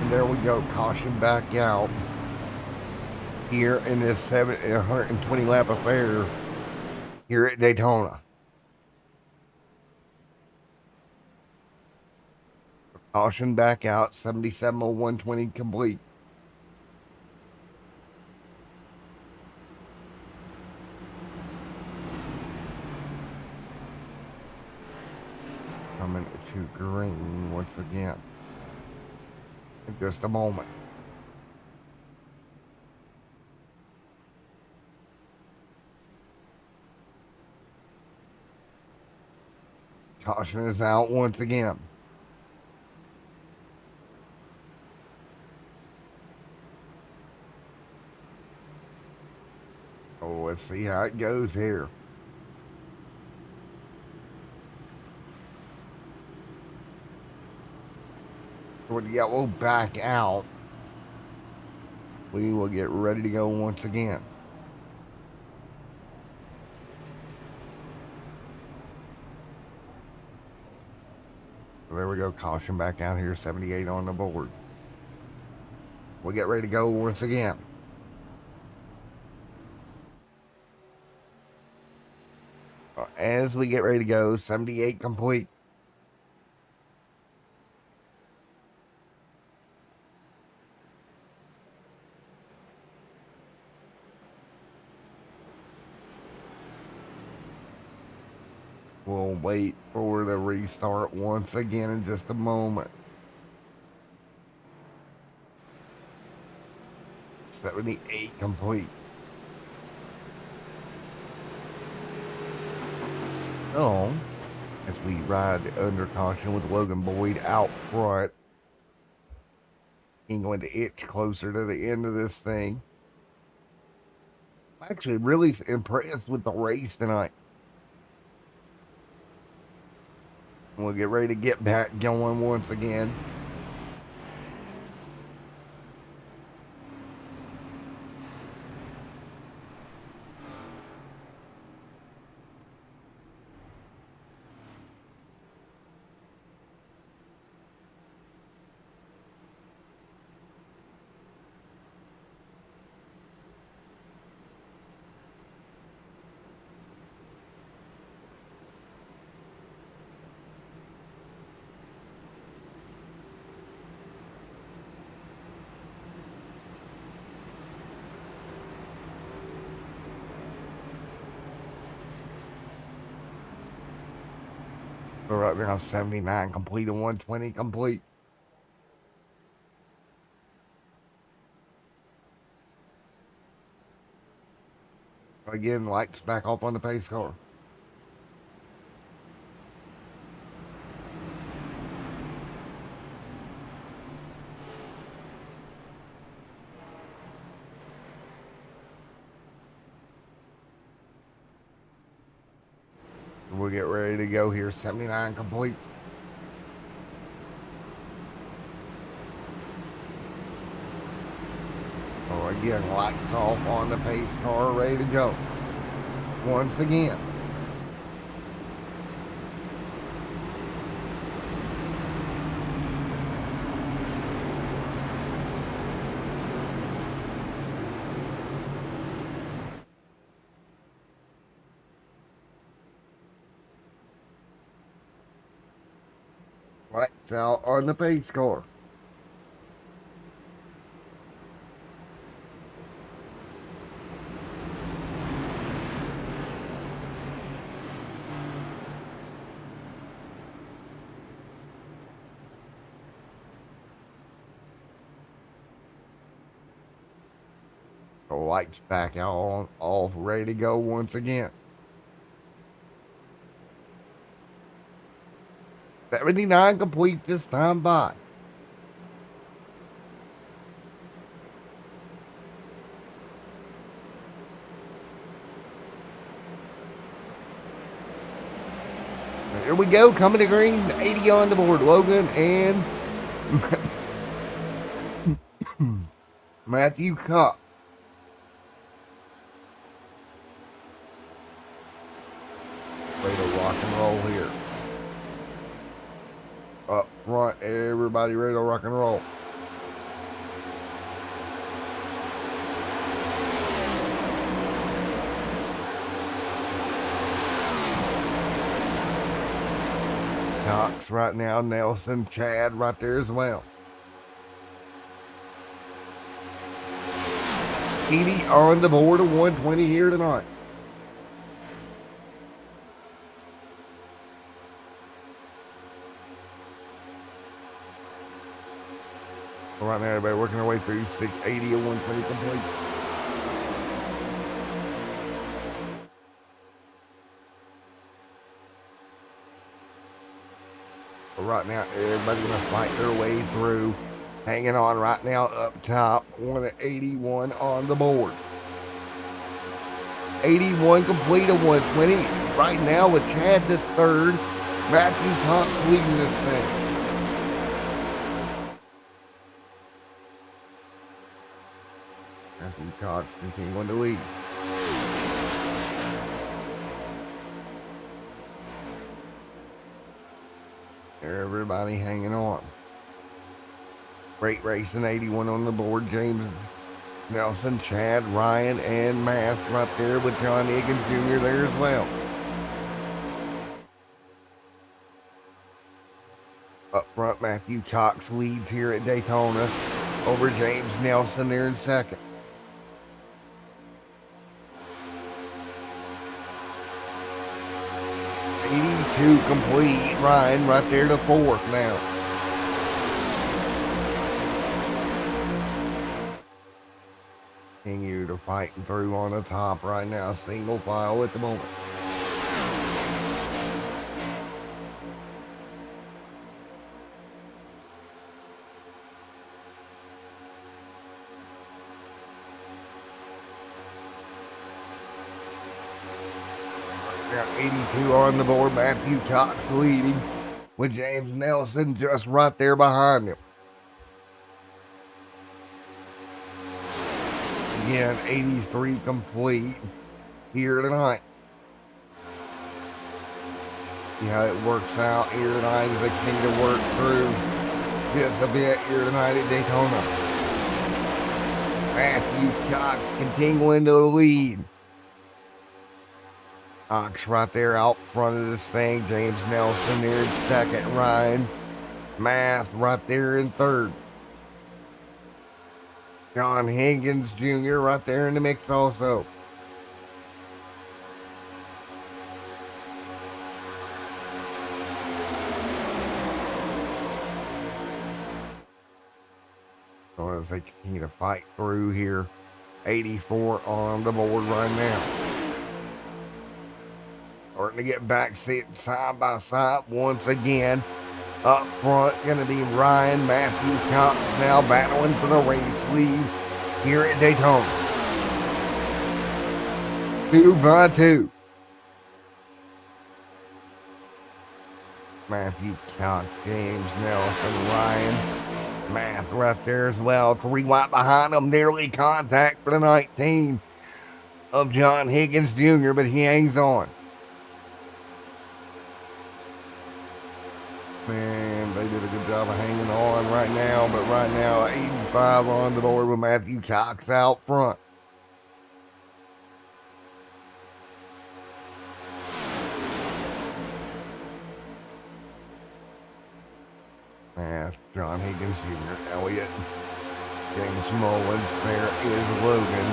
B: And there we go. Caution back out. Here in this 120 lap affair here at Daytona. Caution back out. 77:01:20 complete. Coming to green once again. In just a moment. Caution is out once again. Oh, let's see how it goes here. With the yellow back out, we will get ready to go once again. there we go. Caution back out here. 78 on the board. We get ready to go once again. As we get ready to go, 78 complete. We'll wait for the restart once again in just a moment. 78 complete. So, as we ride under caution with Logan Boyd out front, he's going to itch closer to the end of this thing. I'm actually really impressed with the race tonight. We'll get ready to get back going once again. So right now, 79 complete and 120 complete. Again, lights back off on the pace car. We'll get ready to go here. 79 complete. Oh, again, lights off on the pace car, ready to go. Once again. Lights out on the pace car. The lights back out on, off, ready to go once again. 79 complete this time by. Here we go, coming to green, 80 on the board. Logan and Matthew Cox. Ready to rock and roll here. Up front, everybody ready to rock and roll. Cox right now, Nelson, Chad right there as well. 80 on the board of 120 here tonight. Right now, everybody working their way through 680 or 120 complete. But right now, everybody's going to fight their way through. Hanging on right now up top. 181 on the board. 81 complete of 120. Right now with Chad the third. Matthew Cox leading this thing. Matthew Cox continuing to lead. everybody hanging on. Great racing, 81 on the board. James Nelson, Chad, Ryan, and Math right there with John Higgins Jr. there as well. Up front, Matthew Cox leads here at Daytona over James Nelson there in second. '82 complete. Ryan right there to fourth now. Continue to fighting through on the top right now. Single file at the moment. Now 82 on the board. Matthew Cox leading with James Nelson just right there behind him. Again, 83 complete here tonight. See how it works out here tonight as they continue to work through this event here tonight at Daytona. Matthew Cox continuing to lead. Cox right there out front of this thing. James Nelson there in second. Ryan Math right there in third. John Higgins Jr. right there in the mix also. So as they continue to fight through here, 84 on the board right now. Starting to get back sitting side by side once again. Up front, going to be Ryan Matthew Cox now battling for the race lead here at Daytona. 2 by 2. Matthew Cox, James Nelson, Ryan Math right there as well. 3 wide behind him, nearly contact for the 19 of John Higgins Jr., but he hangs on. Man, they did a good job of hanging on right now, but right now, 85 on the board with Matthew Cox out front. Math, John Higgins Jr., Elliott, James Mullins, there is Logan.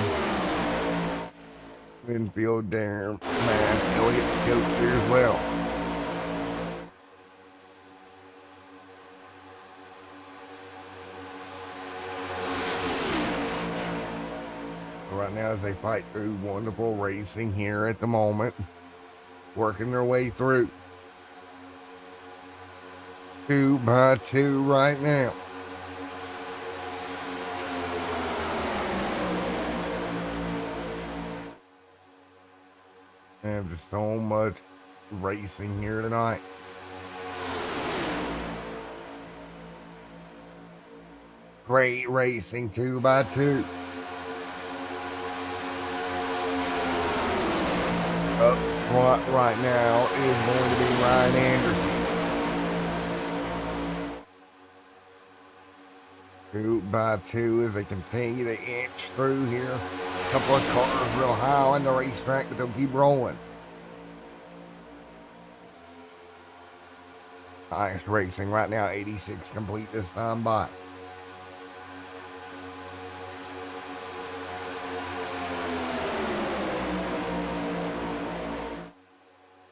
B: Winfield there, Math, Elliott Scope there as well. Right now as they fight through wonderful racing here at the moment, working their way through. 2 by 2 right now. And there's so much racing here tonight. Great racing, 2 by 2. Up front right now is going to be Ryan Anderson. 2 by 2 as they continue to inch through here. A couple of cars real high on the racetrack, but they'll keep rolling. Nice racing right now. 86 complete this time by.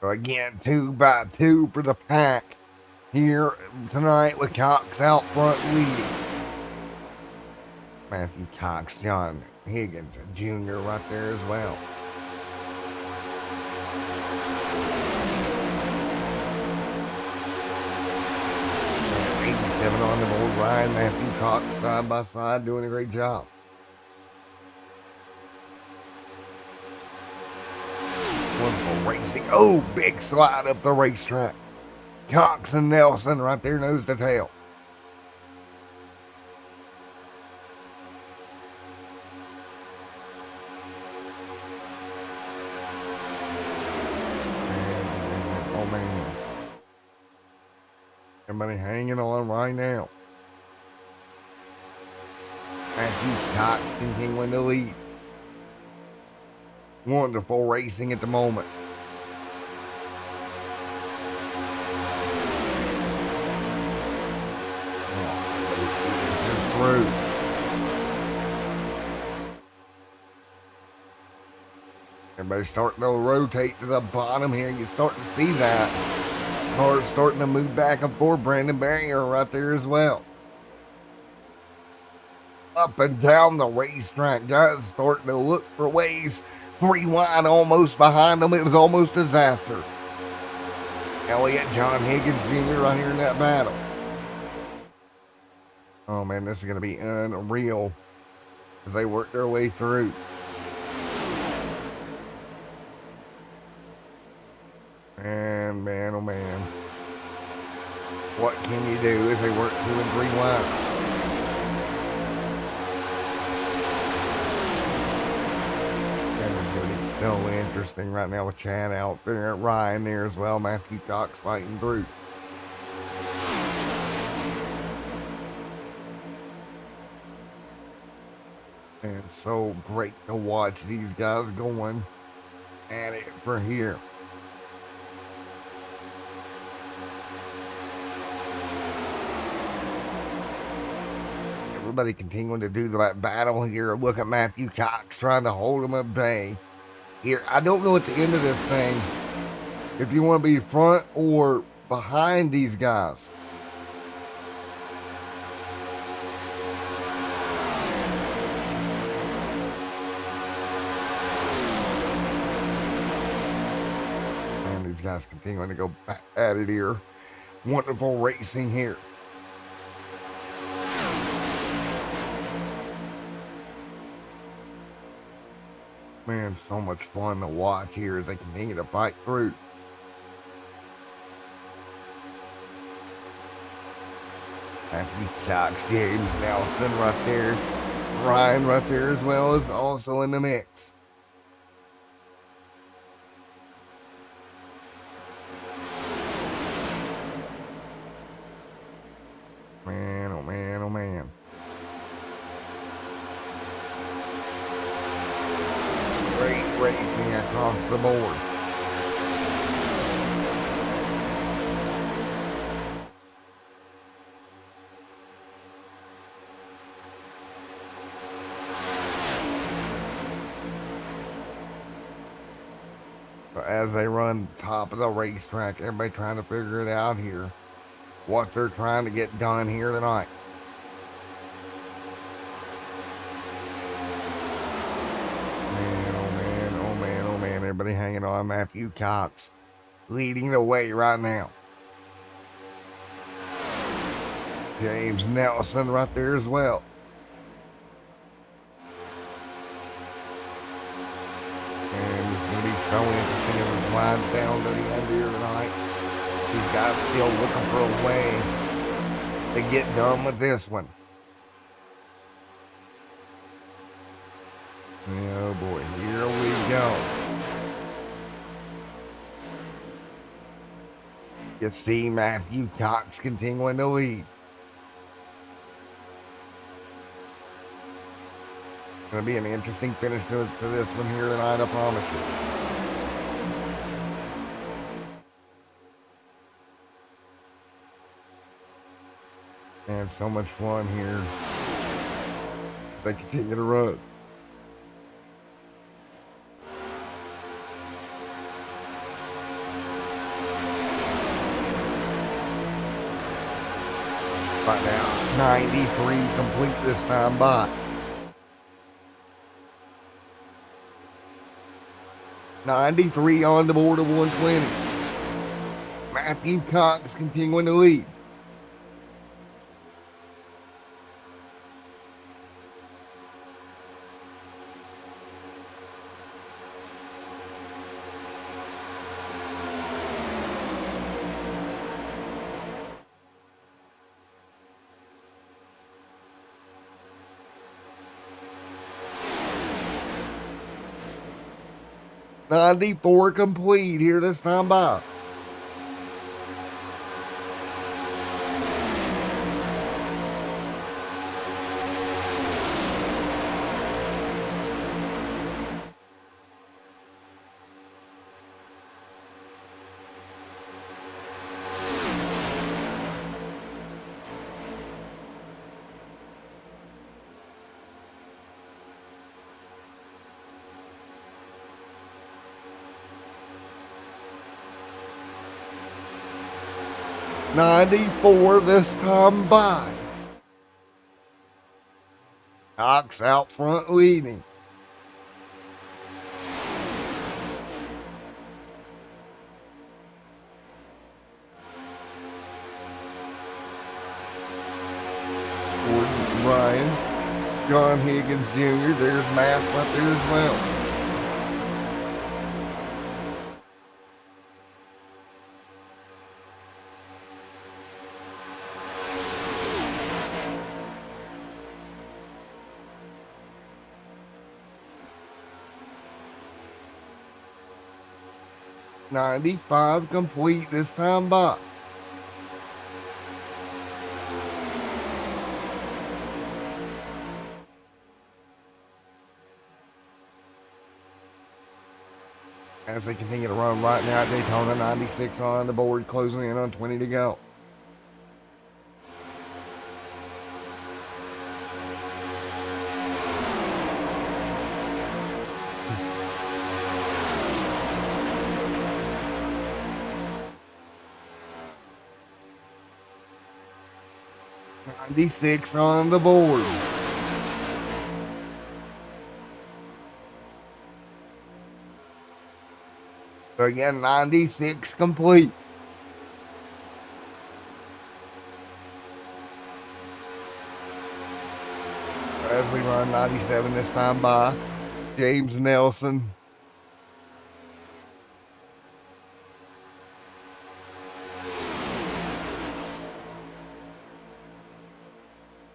B: So again, 2 by 2 for the pack here tonight with Cox out front leading. Matthew Cox, John Higgins Jr. right there as well. And 87 on the board. Ryan Matthew Cox side by side doing a great job. Wonderful racing. Oh, big slide up the racetrack. Cox and Nelson right there nose to tail. Everybody hanging on right now. Matthew Cox continuing to lead. Wonderful racing at the moment. Through. Everybody's starting to rotate to the bottom here. You start to see that. Cars starting to move back and forth. Brandon Barrier right there as well. Up and down the racetrack. Guys starting to look for ways. 3 wide almost behind them. It was almost disaster. Elliott John Higgins Jr. right here in that battle. Oh man, this is going to be unreal as they work their way through. And man, oh man. What can you do as they work 2 and 3 wide? And it's going to be so interesting right now with Chad out there, Ryan there as well, Matthew Cox fighting through. And so great to watch these guys going at it for here. Everybody continuing to do that battle here. Look at Matthew Cox trying to hold him at bay. Here, I don't know at the end of this thing if you want to be front or behind these guys. These guys continuing to go back at it here. Wonderful racing here. Man, so much fun to watch here as they continue to fight through. Matthew Cox, James Nelson right there. Ryan right there as well is also in the mix. Man, oh man, oh man. Great racing across the board. But as they run top of the racetrack, everybody trying to figure it out here. What they're trying to get done here tonight. Man, oh man, oh man, oh man. Everybody hanging on. Matthew Cox leading the way right now. James Nelson right there as well. And it's going to be so interesting if this winds down to the end here tonight. These guys still looking for a way to get done with this one. Oh boy, here we go. You see Matthew Cox continuing to lead. Going to be an interesting finish to this one here tonight, I promise you. And so much fun here. They continue to run. Right now, 93 complete this time by. 93 on the board of 120. Matthew Cox continuing to lead. '94 complete here this time by. 94 this time by. Cox out front leading. Gordon Ryan, John Higgins Jr., there's Matt right there as well. .95 complete this time by. As they continue to run right now at Daytona, 96 on the board, closing in on 20 to go. .96 on the board. So again, 96 complete. As we run 97 this time by James Nelson.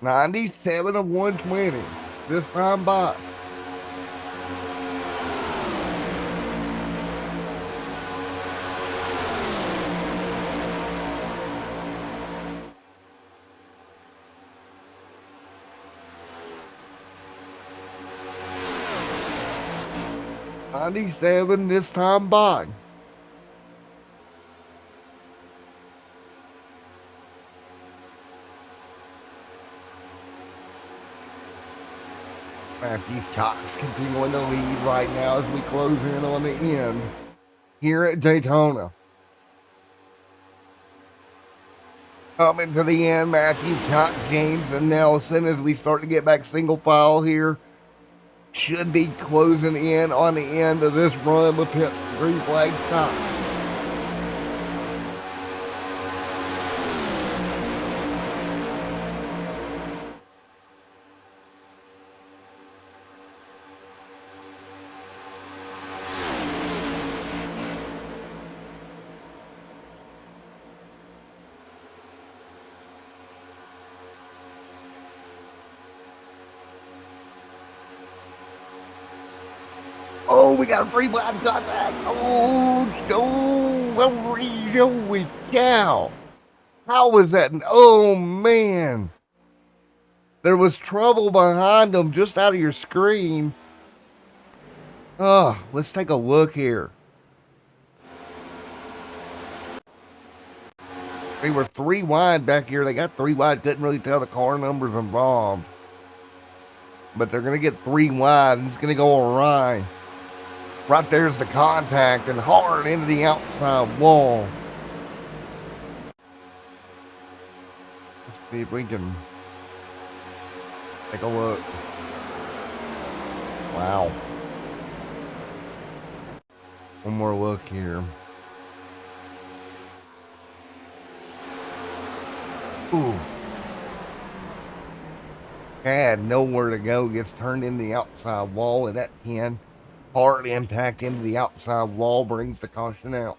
B: .97 of 120 this time by. .97 this time by. Matthew Cox continuing to lead right now as we close in on the end here at Daytona. Coming to the end, Matthew Cox, James, and Nelson as we start to get back single file here. Should be closing in on the end of this run with pit green flag stop. Oh, we got a free blind contact. Oh, no. Holy cow. How was that? Oh, man. There was trouble behind them just out of your screen. Oh, let's take a look here. They were 3 wide back here. They got 3 wide. Couldn't really tell the car numbers involved. But they're going to get 3 wide. And it's going to go awry. Right there's the contact and hard into the outside wall. Let's see if we can take a look. Wow. One more look here. Ooh. Had nowhere to go. Gets turned into the outside wall and that 10. Hard impact into the outside wall brings the caution out.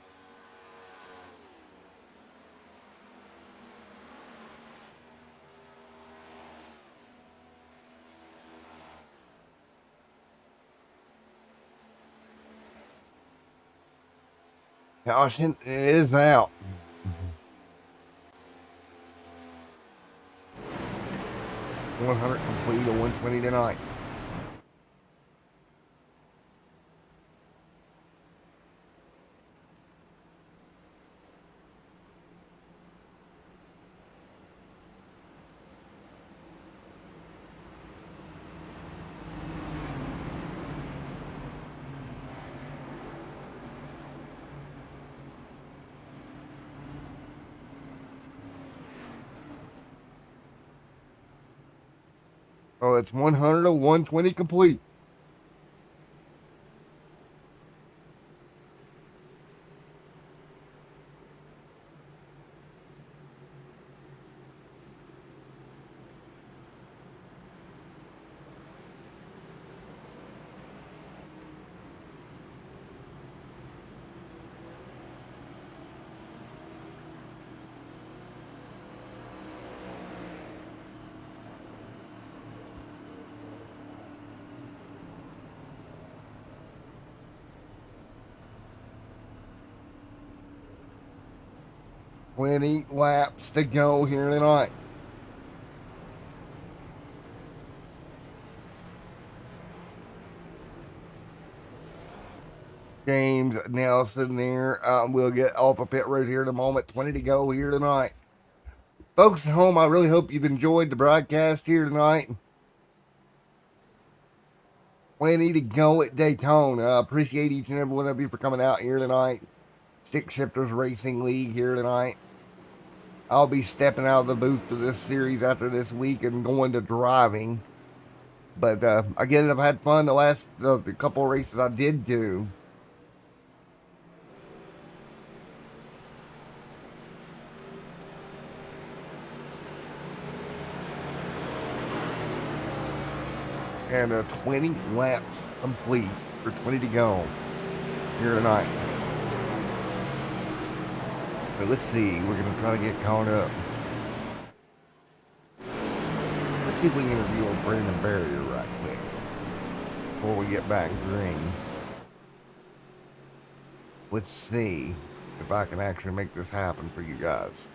B: Caution is out. 100 complete to 120 tonight. Oh, it's 100 to 120 complete. Twenty laps to go here tonight. James Nelson there. We'll get off a pit road here in a moment. 20 to go here tonight. Folks at home, I really hope you've enjoyed the broadcast here tonight. 20 to go at Daytona. I appreciate each and every one of you for coming out here tonight. Stick Shifters Racing League here tonight. I'll be stepping out of the booth for this series after this week and going to driving. But again, I've had fun the last the couple of races I did do. And 20 laps complete for 20 to go here tonight. But let's see, we're going to try to get caught up. Let's see if we can interview a Brandon Barrier right quick before we get back green. Let's see if I can actually make this happen for you guys.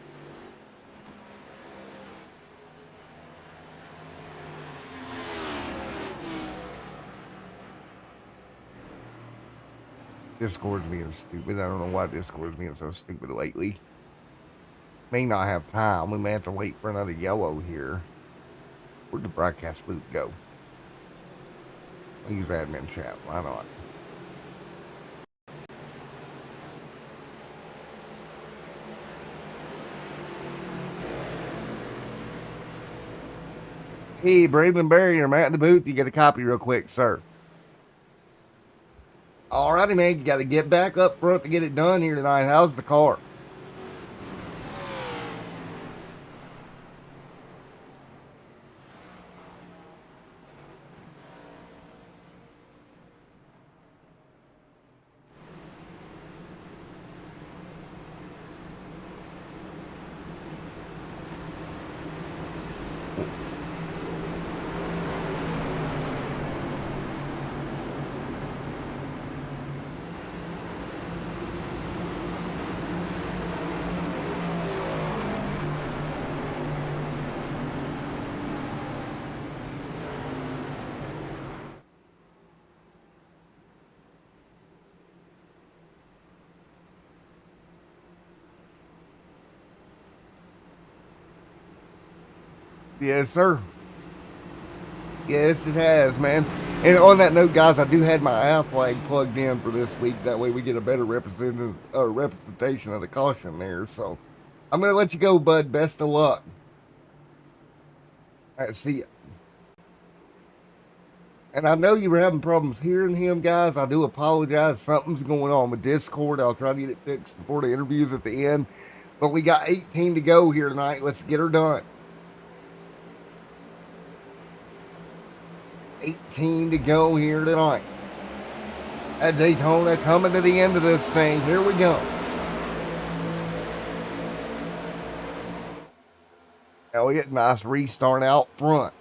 B: Discord's being stupid. I don't know why Discord's being so stupid lately. May not have time. We may have to wait for another yellow here. Where'd the broadcast booth go? I'll use admin chat. Why not? Hey, Braden Barrier, I'm at the booth. You get a copy real quick, sir. Alrighty, man. You got to get back up front to get it done here tonight. How's the car? Yes, sir. Yes, it has, man. And on that note, guys, I do have my I flag plugged in for this week. That way we get a better representation of the caution there. So I'm going to let you go, bud. Best of luck. All right, see ya. And I know you were having problems hearing him, guys. I do apologize. Something's going on with Discord. I'll try to get it fixed before the interview's at the end. But we got 18 to go here tonight. Let's get her done. 18 to go here tonight at Daytona, coming to the end of this thing. Here we go. Elliott, nice restart out front.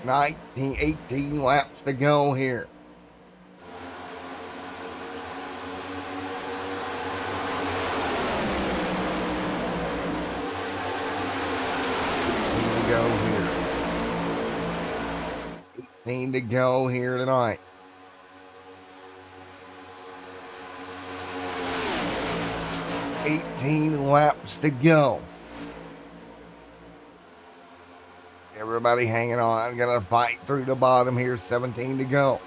B: Nineteen, 18 laps to go here. To go here tonight. $18 laps to go. Everybody hanging on. Gonna fight through the bottom here. 17 to go.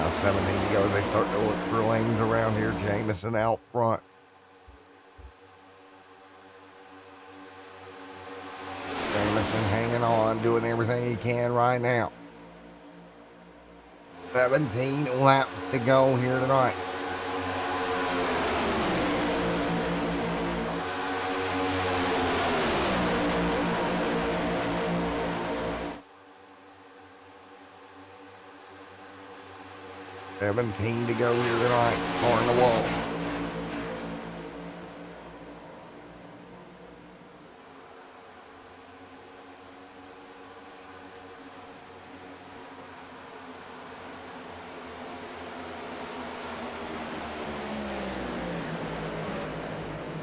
B: Now 17 to go as they start to look for lanes around here. Jamison out front. Jamison hanging on, doing everything he can right now. 17 laps to go here tonight. $17 to go here tonight. Car on the wall.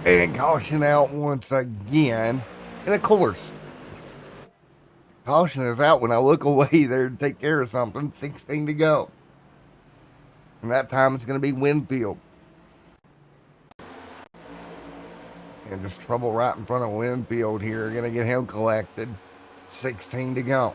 B: And caution out once again. And of course, caution is out when I look away there to take care of something. 16 to go. And that time it's going to be Winfield. And just trouble right in front of Winfield here. Going to get him collected. 16 to go.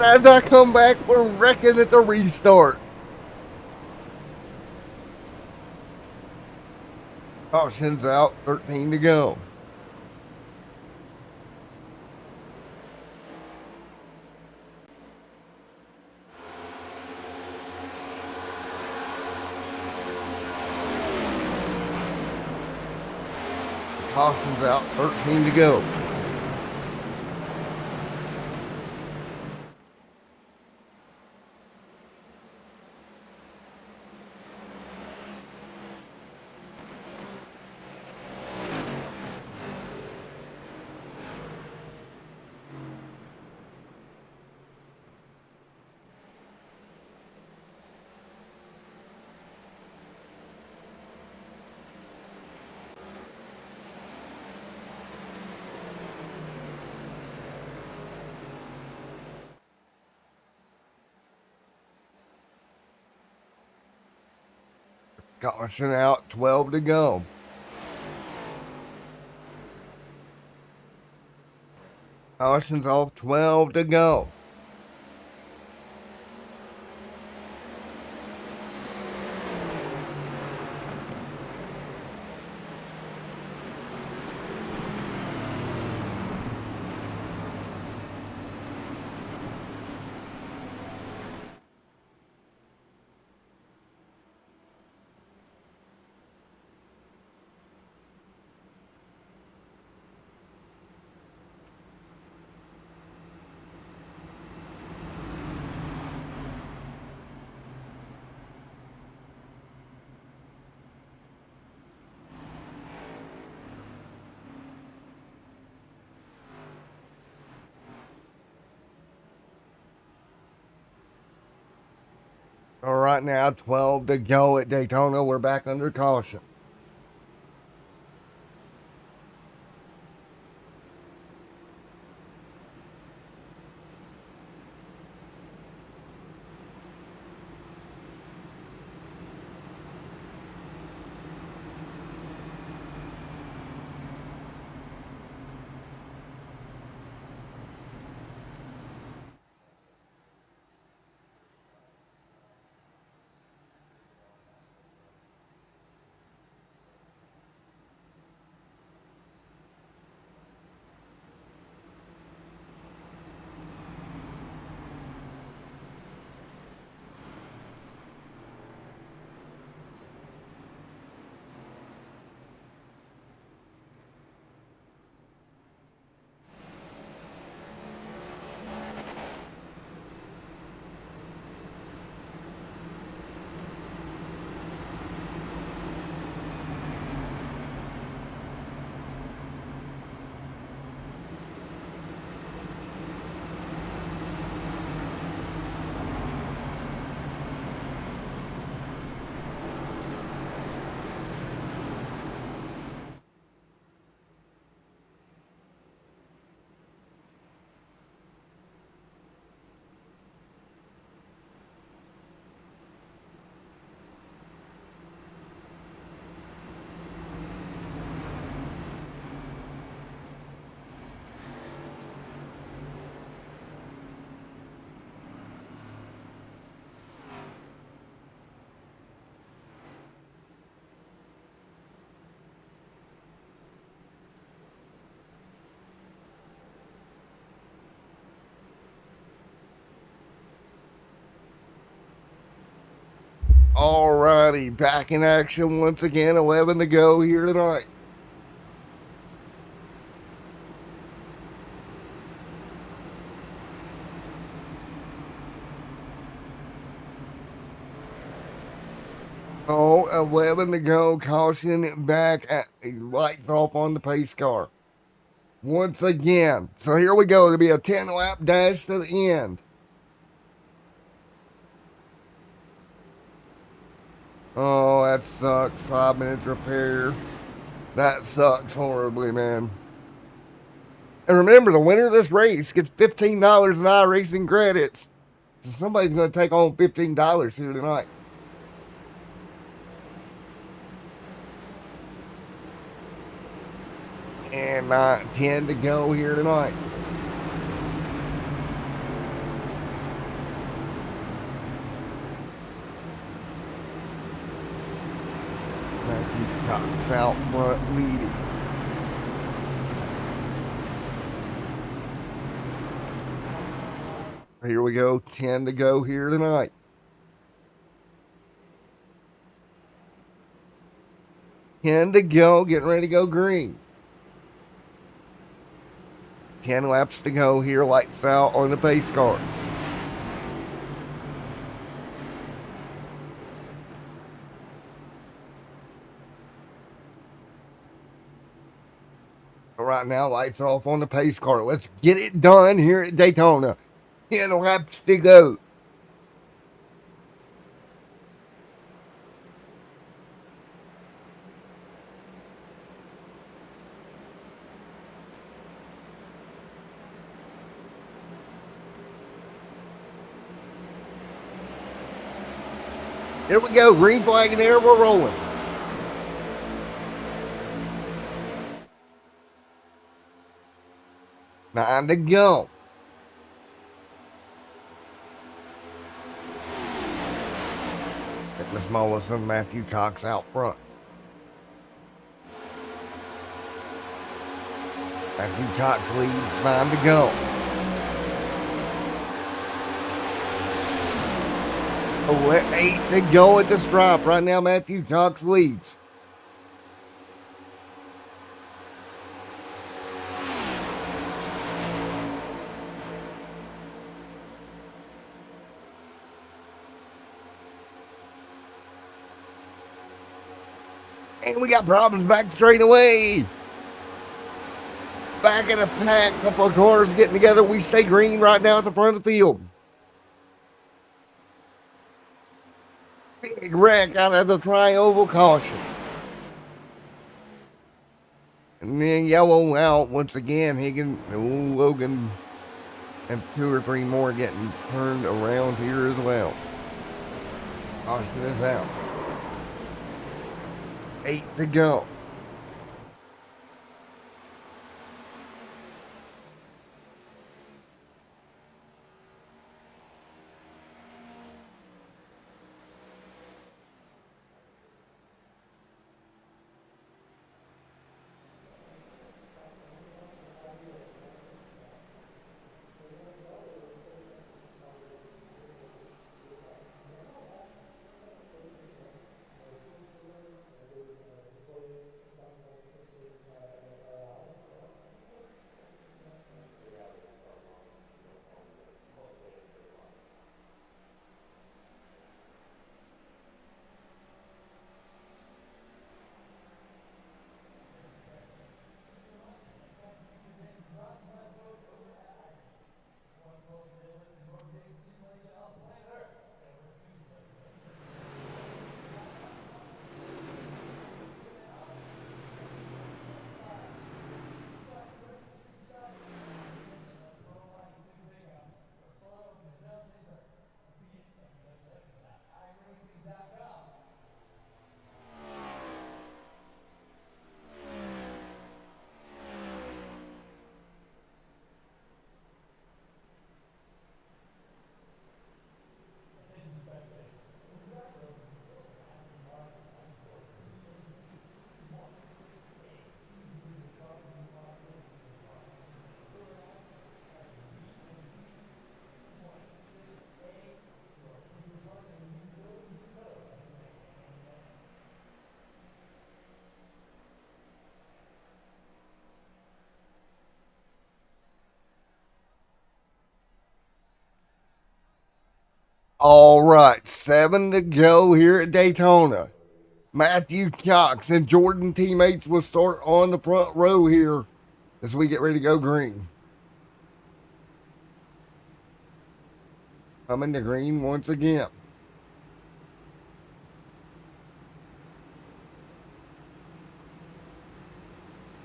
B: As I come back, we're wrecking at the restart. Caution's out, 13 to go. Caution's out, 13 to go. Caution out, 12 to go. Caution's off, 12 to go. All right, now 12 to go at Daytona. We're back under caution. Alrighty, back in action once again. 11 to go here tonight. Oh, 11 to go. Caution back. Lights off on the pace car. Once again. So here we go. It'll be a 10-lap dash to the end. Oh, that sucks. 5 minutes repair. That sucks horribly, man. And remember, the winner of this race gets $15 in iRacing credits. So somebody's going to take home $15 here tonight. And 10 to go here tonight. Cox out front leading. Here we go, 10 to go here tonight. Ten to go, getting ready to go green. 10 laps to go here, lights out on the pace car. Right now, lights off on the pace car. Let's get it done here at Daytona. 10 laps to go. Here we go, green flag in the air, we're rolling. Nine to go. Nicholas Mollison, Matthew Cox out front. Matthew Cox leads, 9 to go. Oh, 8 to go at the stripe. Right now, Matthew Cox leads. And we got problems back straight away. Back in the pack, couple of cars getting together. We stay green right now at the front of the field. Big wreck out of the tri-oval caution. And then yellow out once again. Higgins, Logan, and 2 or 3 more getting turned around here as well. Caution is out. 8 to go. All right, 7 to go here at Daytona. Matthew Cox and Jordan teammates will start on the front row here as we get ready to go green. Coming to green once again.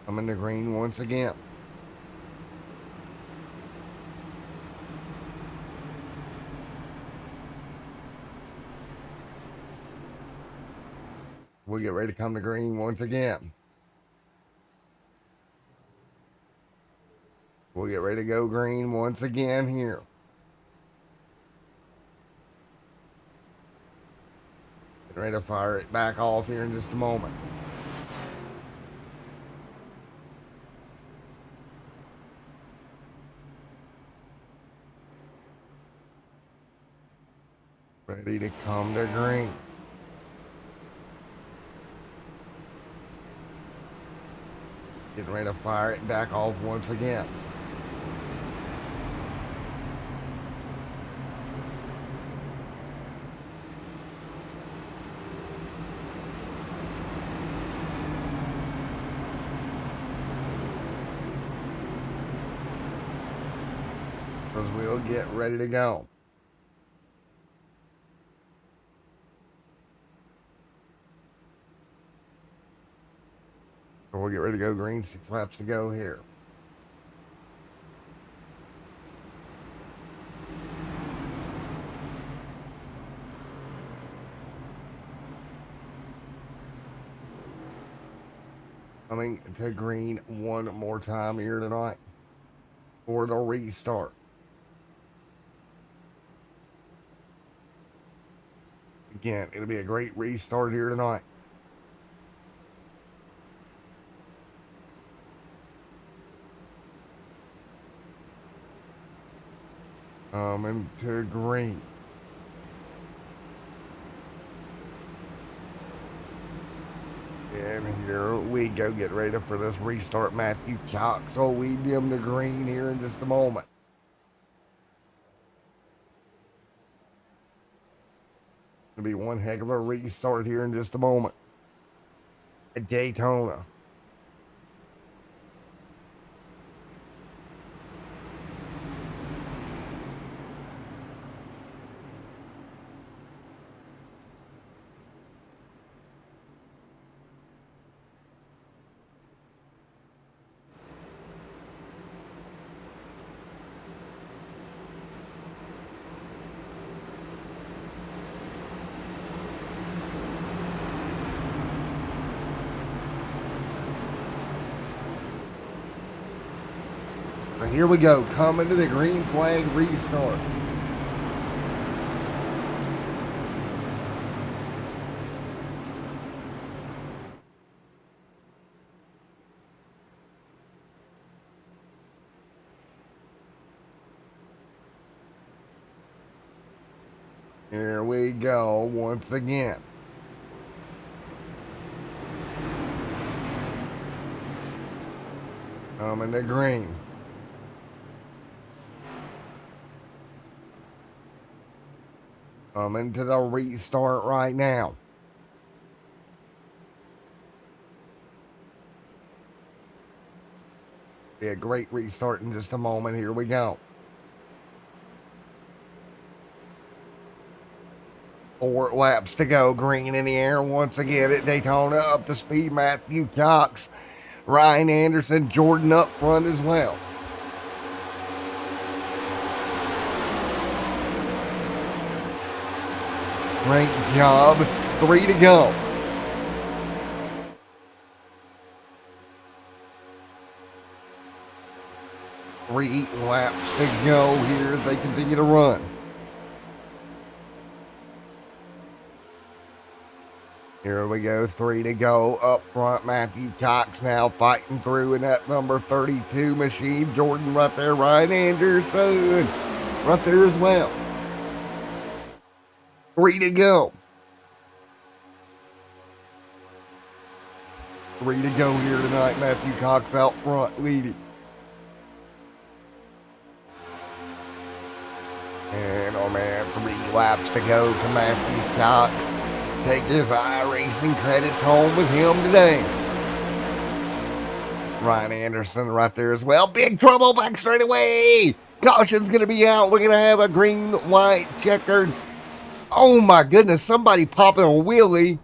B: Coming to green once again. We'll get ready to come to green once again. We'll get ready to go green once again here. Get ready to fire it back off here in just a moment. Ready to come to green. Getting ready to fire it back off once again. Because we'll get ready to go. So we'll get ready to go green. 6 laps to go here. Coming to green one more time here tonight for the restart. Again, it'll be a great restart here tonight. Into green. And here we go. Get ready for this restart. Matthew Cox will lead them to green here in just a moment. It'll be one heck of a restart here in just a moment at Daytona. So here we go, coming to the green flag restart. Here we go once again. Coming to green. Coming to the restart right now. Be a great restart in just a moment. Here we go. 4 laps to go. Green in the air once again at Daytona. Up to speed, Matthew Cox. Ryan Anderson, Jordan up front as well. Great job. 3 to go. Three laps to go here as they continue to run. Here we go, 3 to go. Up front, Matthew Cox now fighting through in that number 32 machine. Jordan right there, Ryan Anderson right there as well. 3 to go. 3 to go here tonight. Matthew Cox out front leading. And oh man, 3 laps to go to Matthew Cox. Take his iRacing credits home with him today. Ryan Anderson right there as well. Big trouble back straight away. Caution's going to be out. We're going to have a green, white, checkered. Oh my goodness, somebody popping a wheelie.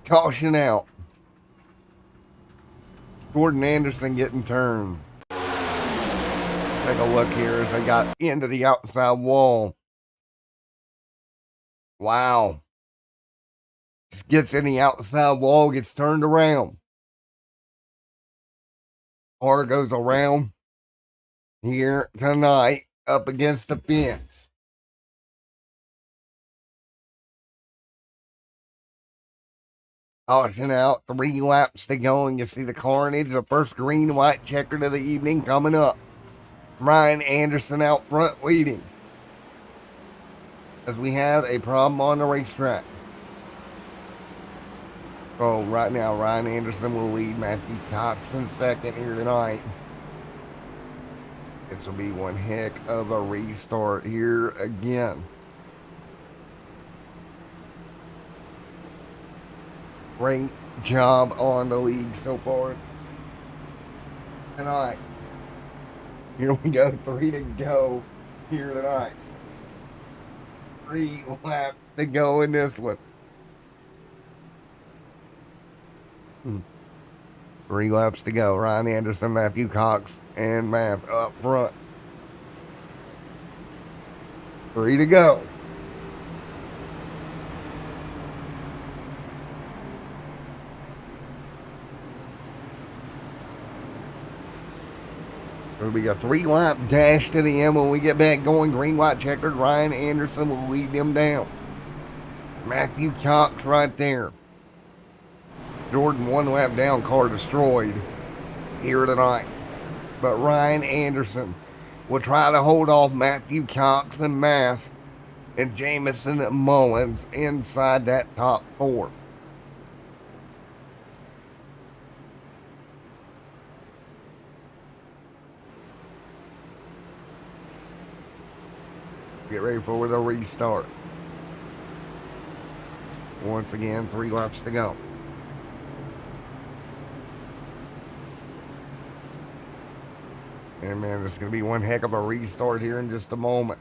B: Caution out. Jordan Anderson getting turned. Let's take a look here as they got into the outside wall. Wow. Just gets in the outside wall, gets turned around. Car goes around here tonight up against the fence. Caution out, 3 laps to go, and you see the carnage, the first green white checker of the evening coming up. Ryan Anderson out front leading. as we have a problem on the racetrack. So right now, Ryan Anderson will lead Matthew Cox in second here tonight. This will be one heck of a restart here again. Great job on the league so far tonight. Here we go, 3 to go here tonight. 3 laps to go in this one. 3 laps to go. Ryan Anderson, Matthew Cox, and Matt up front. 3 to go. It'll be a 3-lap dash to the end when we get back going. Green, white, checkered. Ryan Anderson will lead them down. Matthew Cox right there. Jordan 1 lap down, car destroyed here tonight. But Ryan Anderson will try to hold off Matthew Cox and Math and Jamison Mullins inside that top 4. Get ready for the restart. Once again, 3 laps to go. And man, it's going to be one heck of a restart here in just a moment.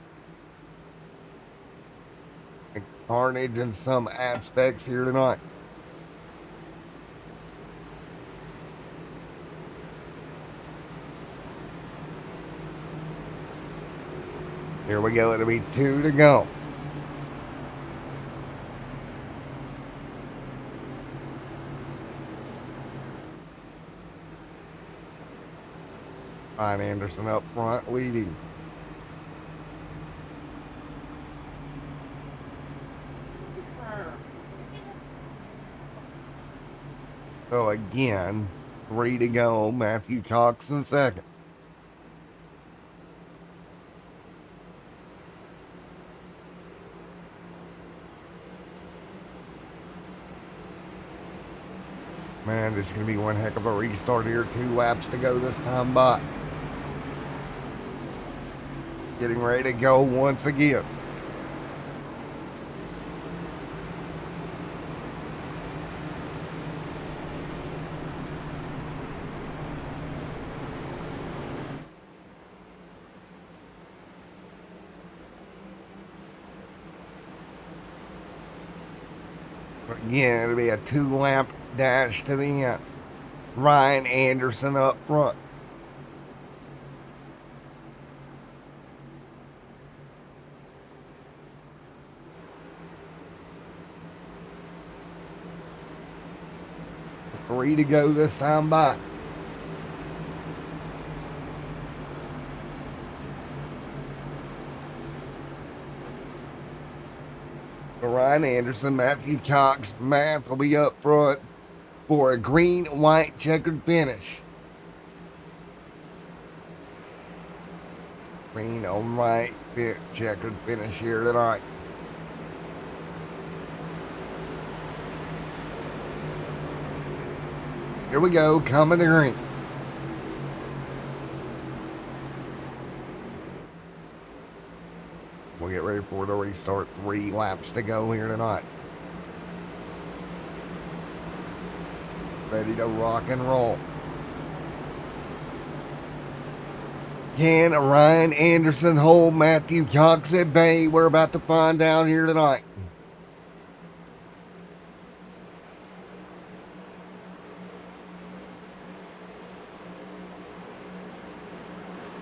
B: Carnage in some aspects here tonight. Here we go. It'll be 2 to go. Ryan Anderson up front leading. So again, 3 to go. Matthew Cox in second. Man, this is going to be one heck of a restart here. 2 laps to go this time by. Getting ready to go once again. Again, it'll be a 2-lap dash to the end. Ryan Anderson up front. Three to go this time by. Ryan Anderson, Matthew Cox, Math will be up front for a green, white, checkered finish. Green on white, checkered finish here tonight. Here we go, coming to green. We'll get ready for the restart. 3 laps to go here tonight. Ready to rock and roll. Can Ryan Anderson hold Matthew Cox at bay? We're about to find out here tonight.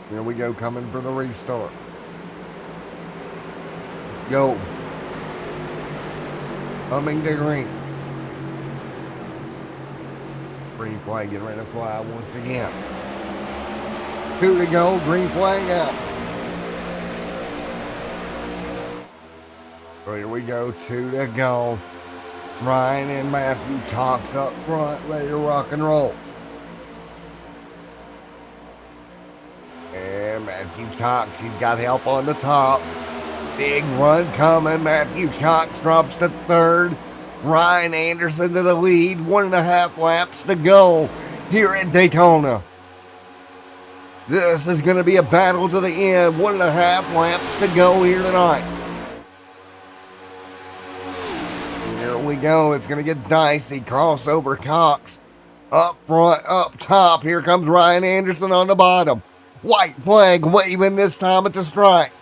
B: Here we go, coming for the restart. Let's go. Coming to green. Green flag getting ready to fly once again. 2 to go, green flag out. So here we go, 2 to go. Ryan and Matthew Cox up front, ready to rock and roll. And Matthew Cox, he's got help on the top. Big run coming. Matthew Cox drops to third. Ryan Anderson to the lead. 1.5 laps to go here at Daytona. This is going to be a battle to the end. 1.5 laps to go here tonight. Here we go. It's going to get dicey. Crossover Cox. Up front, up top. Here comes Ryan Anderson on the bottom. White flag waving this time at the stripe.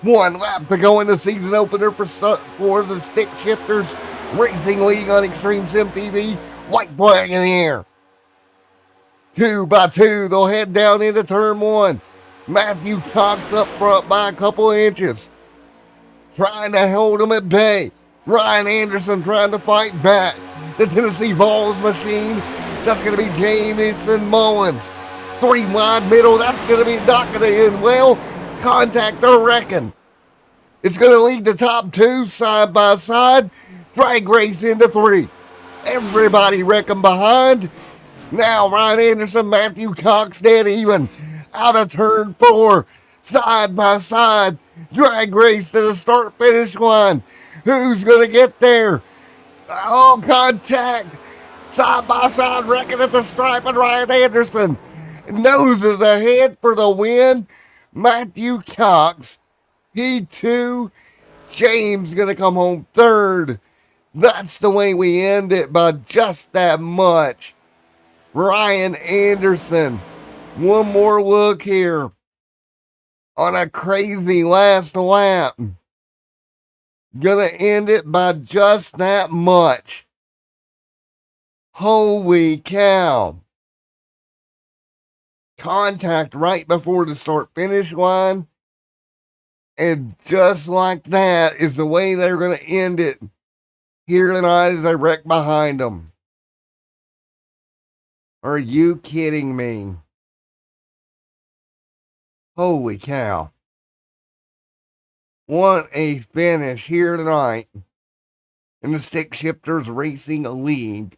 B: 1 lap to go in the season opener for the Stick Shifters Racing League on Extreme Sim TV. White flag in the air. 2 by 2, they'll head down into turn 1. Matthew Cox up front by a couple inches, trying to hold him at bay. Ryan Anderson trying to fight back. The Tennessee Vols machine, that's going to be Jamison Mullins. 3 wide middle, that's going to be not going to end well. Contact, I reckon. It's going to lead the top 2 side by side. Drag race into 3. Everybody reckon behind. Now Ryan Anderson, Matthew Cox dead even. Out of turn 4. Side by side. Drag race to the start finish line. Who's going to get there? Oh, contact. Side by side reckon at the stripe, and Ryan Anderson noses ahead for the win. Matthew Cox, P2. James going to come home third. That's the way we end it, by just that much. Ryan Anderson, one more look here on a crazy last lap. Gonna end it by just that much. Holy cow. Contact right before the start finish line. And just like that is the way they're going to end it here tonight as they wreck behind them. Are you kidding me? Holy cow. What a finish here tonight in the Stick Shifters Racing League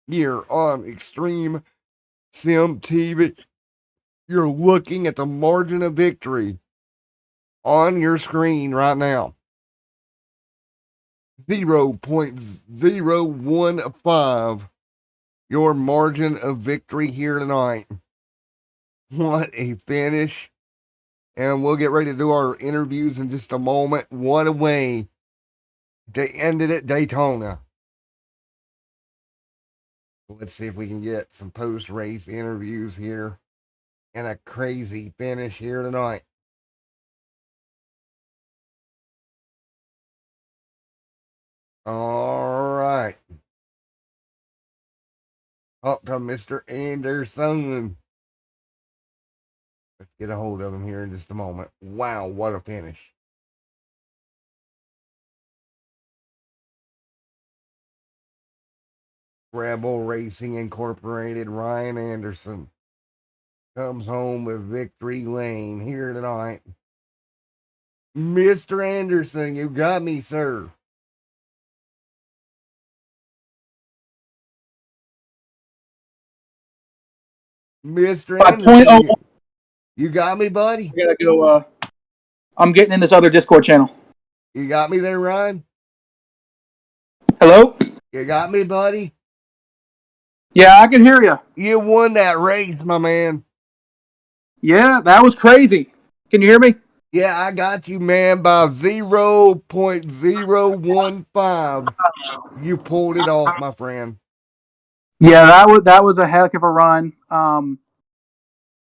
B: here on Extreme Sim TV. You're looking at the margin of victory on your screen right now. 0.015. Your margin of victory here tonight. What a finish. And we'll get ready to do our interviews in just a moment. What a way to end it at Daytona. Let's see if we can get some post-race interviews here. And a crazy finish here tonight. All right. Up to Mr. Anderson. Let's get a hold of him here in just a moment. Wow, what a finish. Rebel Racing Incorporated, Ryan Anderson comes home with victory lane here tonight. Mr. Anderson, you got me, sir. Mr. Anderson, you got me, buddy?
C: I gotta go, I'm getting in this other Discord channel.
B: You got me there, Ryan?
C: Hello?
B: You got me, buddy?
C: Yeah, I can hear you.
B: You won that race, my man.
C: Yeah, that was crazy. Can you hear me?
B: Yeah, I got you, man, by 0.015. You pulled it off, my friend.
C: Yeah, that was a heck of a run.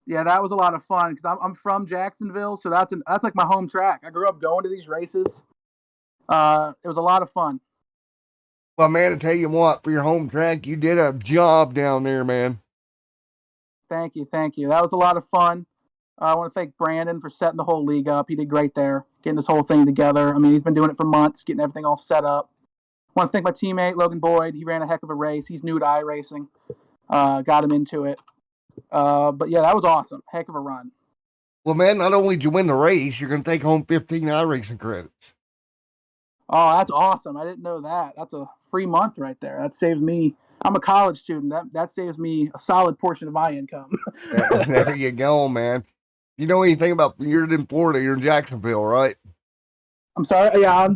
C: Yeah, that was a lot of fun because I'm from Jacksonville, so that's like my home track. I grew up going to these races. It was a lot of fun.
B: Well, man, to tell you what, for your home track, you did a job down there, man.
C: Thank you. That was a lot of fun. I want to thank Brandon for setting the whole league up. He did great there, getting this whole thing together. I mean, he's been doing it for months, getting everything all set up. I want to thank my teammate, Logan Boyd. He ran a heck of a race. He's new to iRacing. Got him into it. But yeah, that was awesome. Heck of a run.
B: Well, man, not only did you win the race, you're going to take home 15 iRacing credits.
C: Oh, that's awesome. I didn't know that. That's a free month right there. That saves me. I'm a college student. That saves me a solid portion of my income.
B: There you go, man. You know anything about, you're in Florida, you're in Jacksonville, right?
C: I'm sorry. Yeah, I'm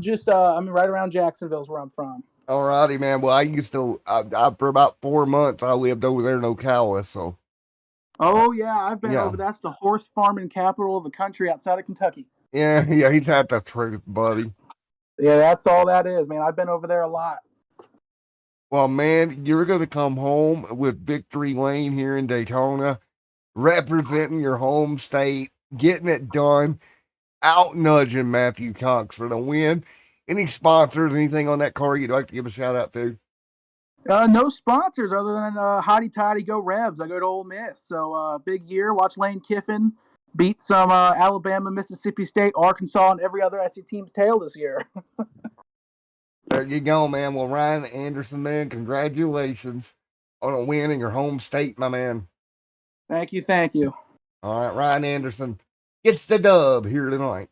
C: right around Jacksonville's where I'm from.
B: Alrighty, man. Well, for about 4 months, I lived over there in Ocala, so.
C: Oh yeah, I've been
B: Yeah.
C: over. That's the horse farming capital of the country outside of Kentucky.
B: Yeah, he's had the truth, buddy.
C: Yeah, that's all that is, man. I've been over there a lot.
B: Well, man, you're going to come home with Victory Lane here in Daytona, representing your home state, getting it done, out nudging Matthew Cox for the win. Any sponsors, anything on that car you'd like to give a shout out to?
C: No sponsors other than Hotty Toddy Go Rebs. I go to Ole Miss, so big year. Watch Lane Kiffin beat some Alabama, Mississippi State, Arkansas, and every other SEC team's tail this year.
B: There you go, man. Well, Ryan Anderson, man, congratulations on a win in your home state, my man.
C: Thank you, thank you.
B: All right, Ryan Anderson gets the dub here tonight.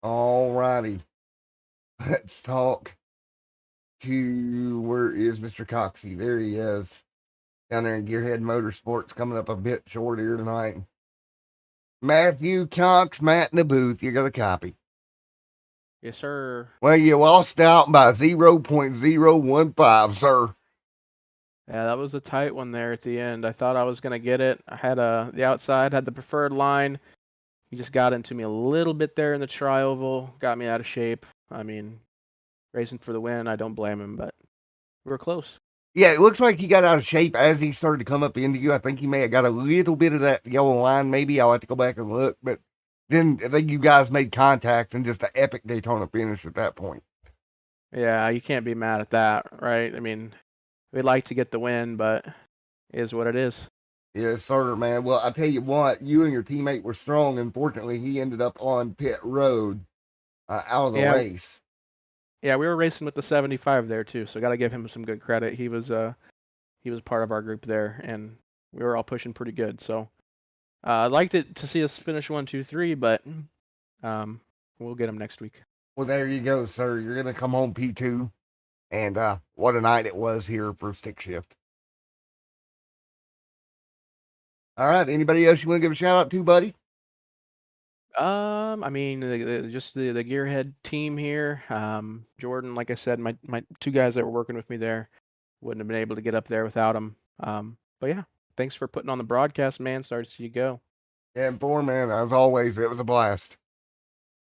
B: All righty. Let's talk to, where is Mr. Coxey? There he is. Down there in Gearhead Motorsports, coming up a bit short here tonight. Matthew Cox, Matt in the booth, you got a copy.
D: Yes, sir.
B: Well, you lost out by 0.015, sir.
D: Yeah, that was a tight one there at the end. I thought I was going to get it. I had the outside, had the preferred line. He just got into me a little bit there in the tri-oval, got me out of shape. I mean, racing for the win, I don't blame him, but we were close.
B: Yeah, it looks like he got out of shape as he started to come up into you. I think he may have got a little bit of that yellow line. Maybe I'll have to go back and look, but then I think you guys made contact and just an epic Daytona finish at that point.
D: Yeah, you can't be mad at that, right? I mean, we'd like to get the win, but it is what it is.
B: Yes, sir, man. Well, I tell you what, you and your teammate were strong. Unfortunately, he ended up on pit road out of the race.
D: Yeah, we were racing with the 75 there too, so got to give him some good credit. He was part of our group there, and we were all pushing pretty good. So I'd like to see us finish 1, 2, 3, but we'll get him next week.
B: Well, there you go, sir. You're gonna come home P2, and what a night it was here for Stick Shift. All right, anybody else you want to give a shout out to, buddy?
D: I mean, just the Gearhead team here. Jordan, like I said, my 2 guys that were working with me there wouldn't have been able to get up there without them. But yeah, thanks for putting on the broadcast, man. Sorry to see you go.
B: And 4, man, as always, it was a blast.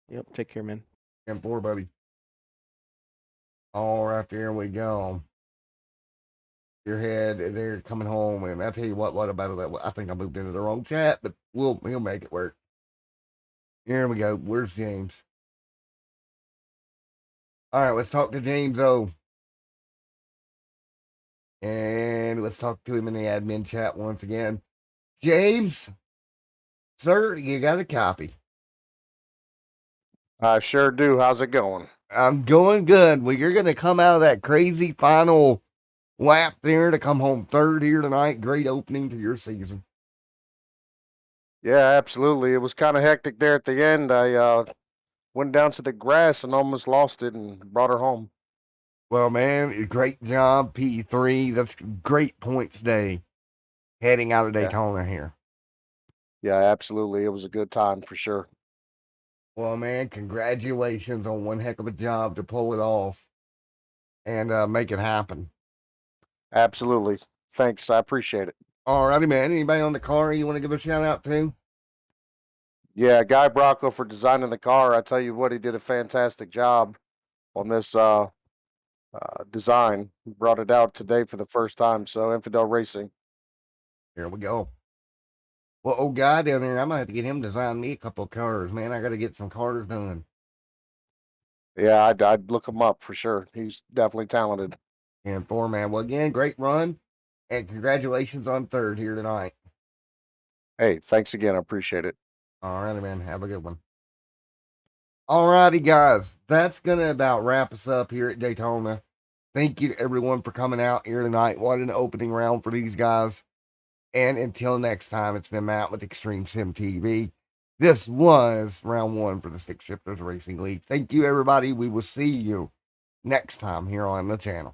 D: Yep, take care, man.
B: And 4, buddy. All right, there we go. Gearhead, they're coming home, and I tell you what about that? I think I moved into the wrong chat, but he'll make it work. Here we go. Where's James? All right, let's talk to James O. And let's talk to him in the admin chat once again. James, sir, you got a copy.
E: I sure do. How's it going?
B: I'm going good. Well, you're going to come out of that crazy final lap there to come home third here tonight. Great opening to your season.
E: Yeah, absolutely. It was kind of hectic there at the end. I went down to the grass and almost lost it and brought her home.
B: Well, man, great job, P3. That's great points day heading out of Daytona here.
E: Yeah, absolutely. It was a good time for sure.
B: Well, man, congratulations on one heck of a job to pull it off and make it happen.
E: Absolutely. Thanks. I appreciate it.
B: All righty, man. Anybody on the car you want to give a shout out to?
E: Yeah, Guy Bracco for designing the car. I tell you what, he did a fantastic job on this design. He brought it out today for the first time. So Infidel Racing.
B: Here we go. Well, old guy down there, I might have to get him to design me a couple of cars, man. I got to get some cars done.
E: Yeah, I'd look him up for sure. He's definitely talented.
B: And 4, man. Well, again, great run. And congratulations on third here tonight.
E: Hey, thanks again. I appreciate it.
B: All righty, man. Have a good one. All righty, guys. That's going to about wrap us up here at Daytona. Thank you to everyone for coming out here tonight. What an opening round for these guys. And until next time, it's been Matt with Extreme Sim TV. This was round 1 for the Stick Shifters Racing League. Thank you, everybody. We will see you next time here on the channel.